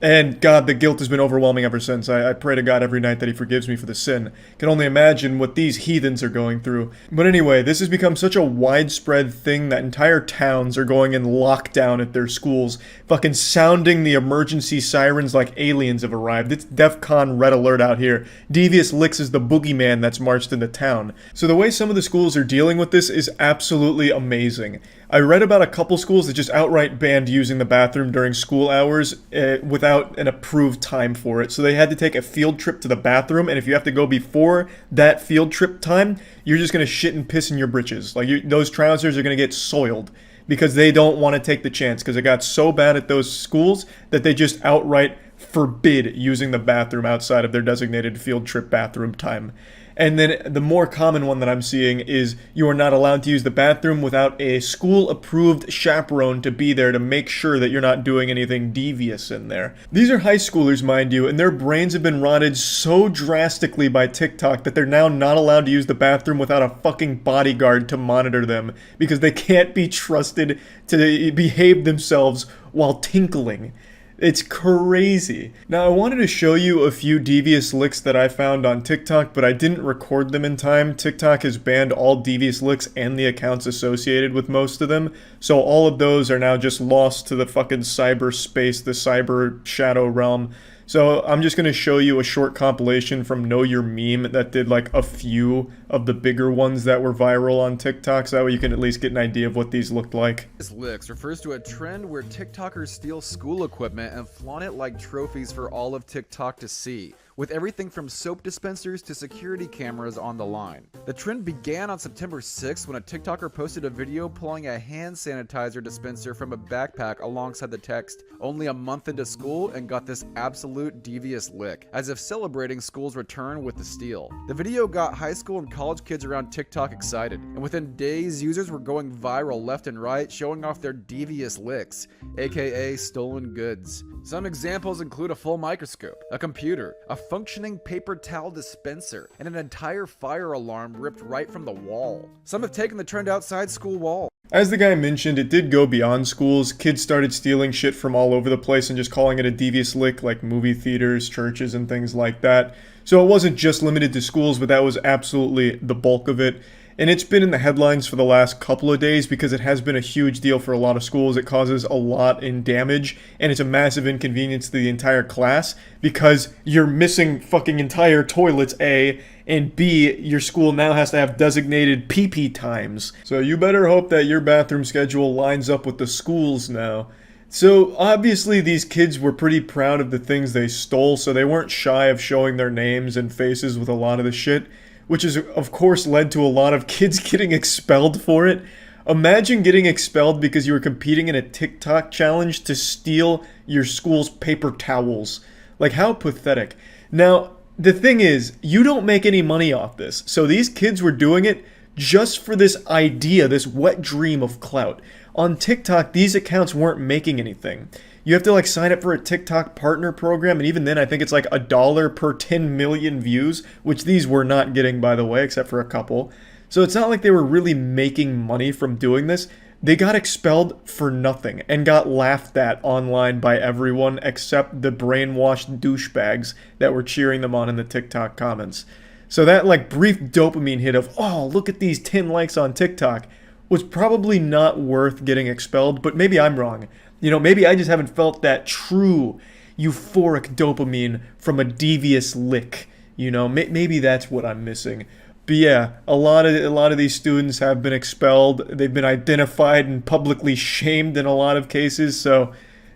and God, the guilt has been overwhelming ever since. I pray to God every night that he forgives me for the sin. Can only imagine what these heathens are going through. But anyway, this has become such a widespread thing that entire towns are going in lockdown at their schools, fucking sounding the emergency sirens like aliens have arrived. It's DEFCON red alert out here. Devious Licks is the boogeyman that's marched into town. So the way some of the schools are dealing with this is absolutely amazing. I read about a couple schools that just outright banned using the bathroom during school hours without an approved time for it. So they had to take a field trip to the bathroom, and if you have to go before that field trip time, you're just going to shit and piss in your britches. Like, those trousers are going to get soiled because they don't want to take the chance, because it got so bad at those schools that they just outright forbid using the bathroom outside of their designated field trip bathroom time. And then the more common one that I'm seeing is you are not allowed to use the bathroom without a school-approved chaperone to be there to make sure that you're not doing anything devious in there. These are high schoolers, mind you, and their brains have been rotted so drastically by TikTok that they're now not allowed to use the bathroom without a fucking bodyguard to monitor them, because they can't be trusted to behave themselves while tinkling. It's crazy. Now, I wanted to show you a few devious licks that I found on TikTok, but I didn't record them in time. TikTok has banned all devious licks and the accounts associated with most of them, so all of those are now just lost to the fucking cyberspace, the cyber shadow realm. So I'm just going to show you a short compilation from Know Your Meme that did like a few of the bigger ones that were viral on TikTok, so that way you can at least get an idea of what these looked like. Licks refers to a trend where TikTokers steal school equipment and flaunt it like trophies for all of TikTok to see, with everything from soap dispensers to security cameras on the line. The trend began on September 6th when a TikToker posted a video pulling a hand sanitizer dispenser from a backpack alongside the text, "Only a month into school," and got this absolute devious lick, as if celebrating school's return with the steal. The video got high school and college kids around TikTok excited, and within days, users were going viral left and right, showing off their devious licks, aka stolen goods. Some examples include a full microscope, a computer, a functioning paper towel dispenser, and an entire fire alarm ripped right from the wall. Some have taken the trend outside school walls. As the guy mentioned, it did go beyond schools. Kids started stealing shit from all over the place and just calling it a devious lick, like movie theaters, churches, and things like that. So it wasn't just limited to schools, but that was absolutely the bulk of it. And it's been in the headlines for the last couple of days because it has been a huge deal for a lot of schools. It causes a lot in damage, and it's a massive inconvenience to the entire class because you're missing fucking entire toilets, A, and B, your school now has to have designated pee-pee times. So you better hope that your bathroom schedule lines up with the school's now. So obviously these kids were pretty proud of the things they stole, so they weren't shy of showing their names and faces with a lot of the shit, which has of course led to a lot of kids getting expelled for it. Imagine getting expelled because you were competing in a TikTok challenge to steal your school's paper towels. Like, how pathetic. Now, the thing is, you don't make any money off this, so these kids were doing it just for this idea, this wet dream of clout. On TikTok, these accounts weren't making anything. You have to like sign up for a TikTok partner program, and even then I think it's like $1 per 10 million views, which these were not getting, by the way, except for a couple. So it's not like they were really making money from doing this. They got expelled for nothing and got laughed at online by everyone except the brainwashed douchebags that were cheering them on in the TikTok comments. So that like brief dopamine hit of, oh, look at these 10 likes on TikTok, was probably not worth getting expelled, but maybe I'm wrong. You know, maybe I just haven't felt that true euphoric dopamine from a devious lick. You know, maybe that's what I'm missing. But yeah, a lot of these students have been expelled. They've been identified and publicly shamed in a lot of cases. So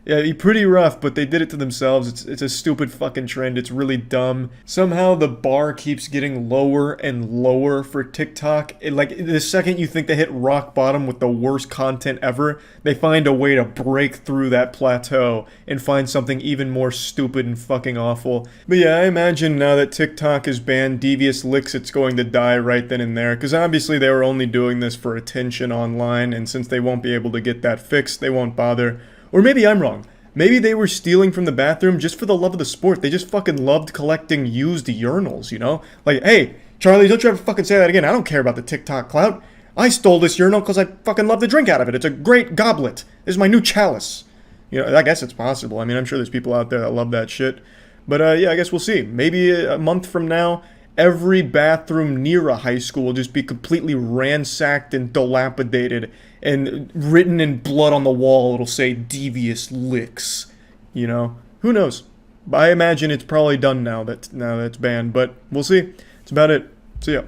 yeah, pretty rough, but they did it to themselves. It's a stupid fucking trend. It's really dumb. Somehow the bar keeps getting lower and lower for TikTok. Like, the second you think they hit rock bottom with the worst content ever, they find a way to break through that plateau and find something even more stupid and fucking awful. But yeah, I imagine now that TikTok has banned devious licks, it's going to die right then and there. Because obviously they were only doing this for attention online, and since they won't be able to get that fixed, they won't bother. Or maybe I'm wrong. Maybe they were stealing from the bathroom just for the love of the sport. They just fucking loved collecting used urinals, you know? Like, hey, Charlie, don't you ever fucking say that again. I don't care about the TikTok clout. I stole this urinal because I fucking love to drink out of it. It's a great goblet. This is my new chalice. You know, I guess it's possible. I mean, I'm sure there's people out there that love that shit. But yeah, I guess we'll see. Maybe a month from now, every bathroom near a high school will just be completely ransacked and dilapidated, and written in blood on the wall, it'll say devious licks. You know, who knows? I imagine it's probably done now that it's banned, but we'll see. That's about it. See ya.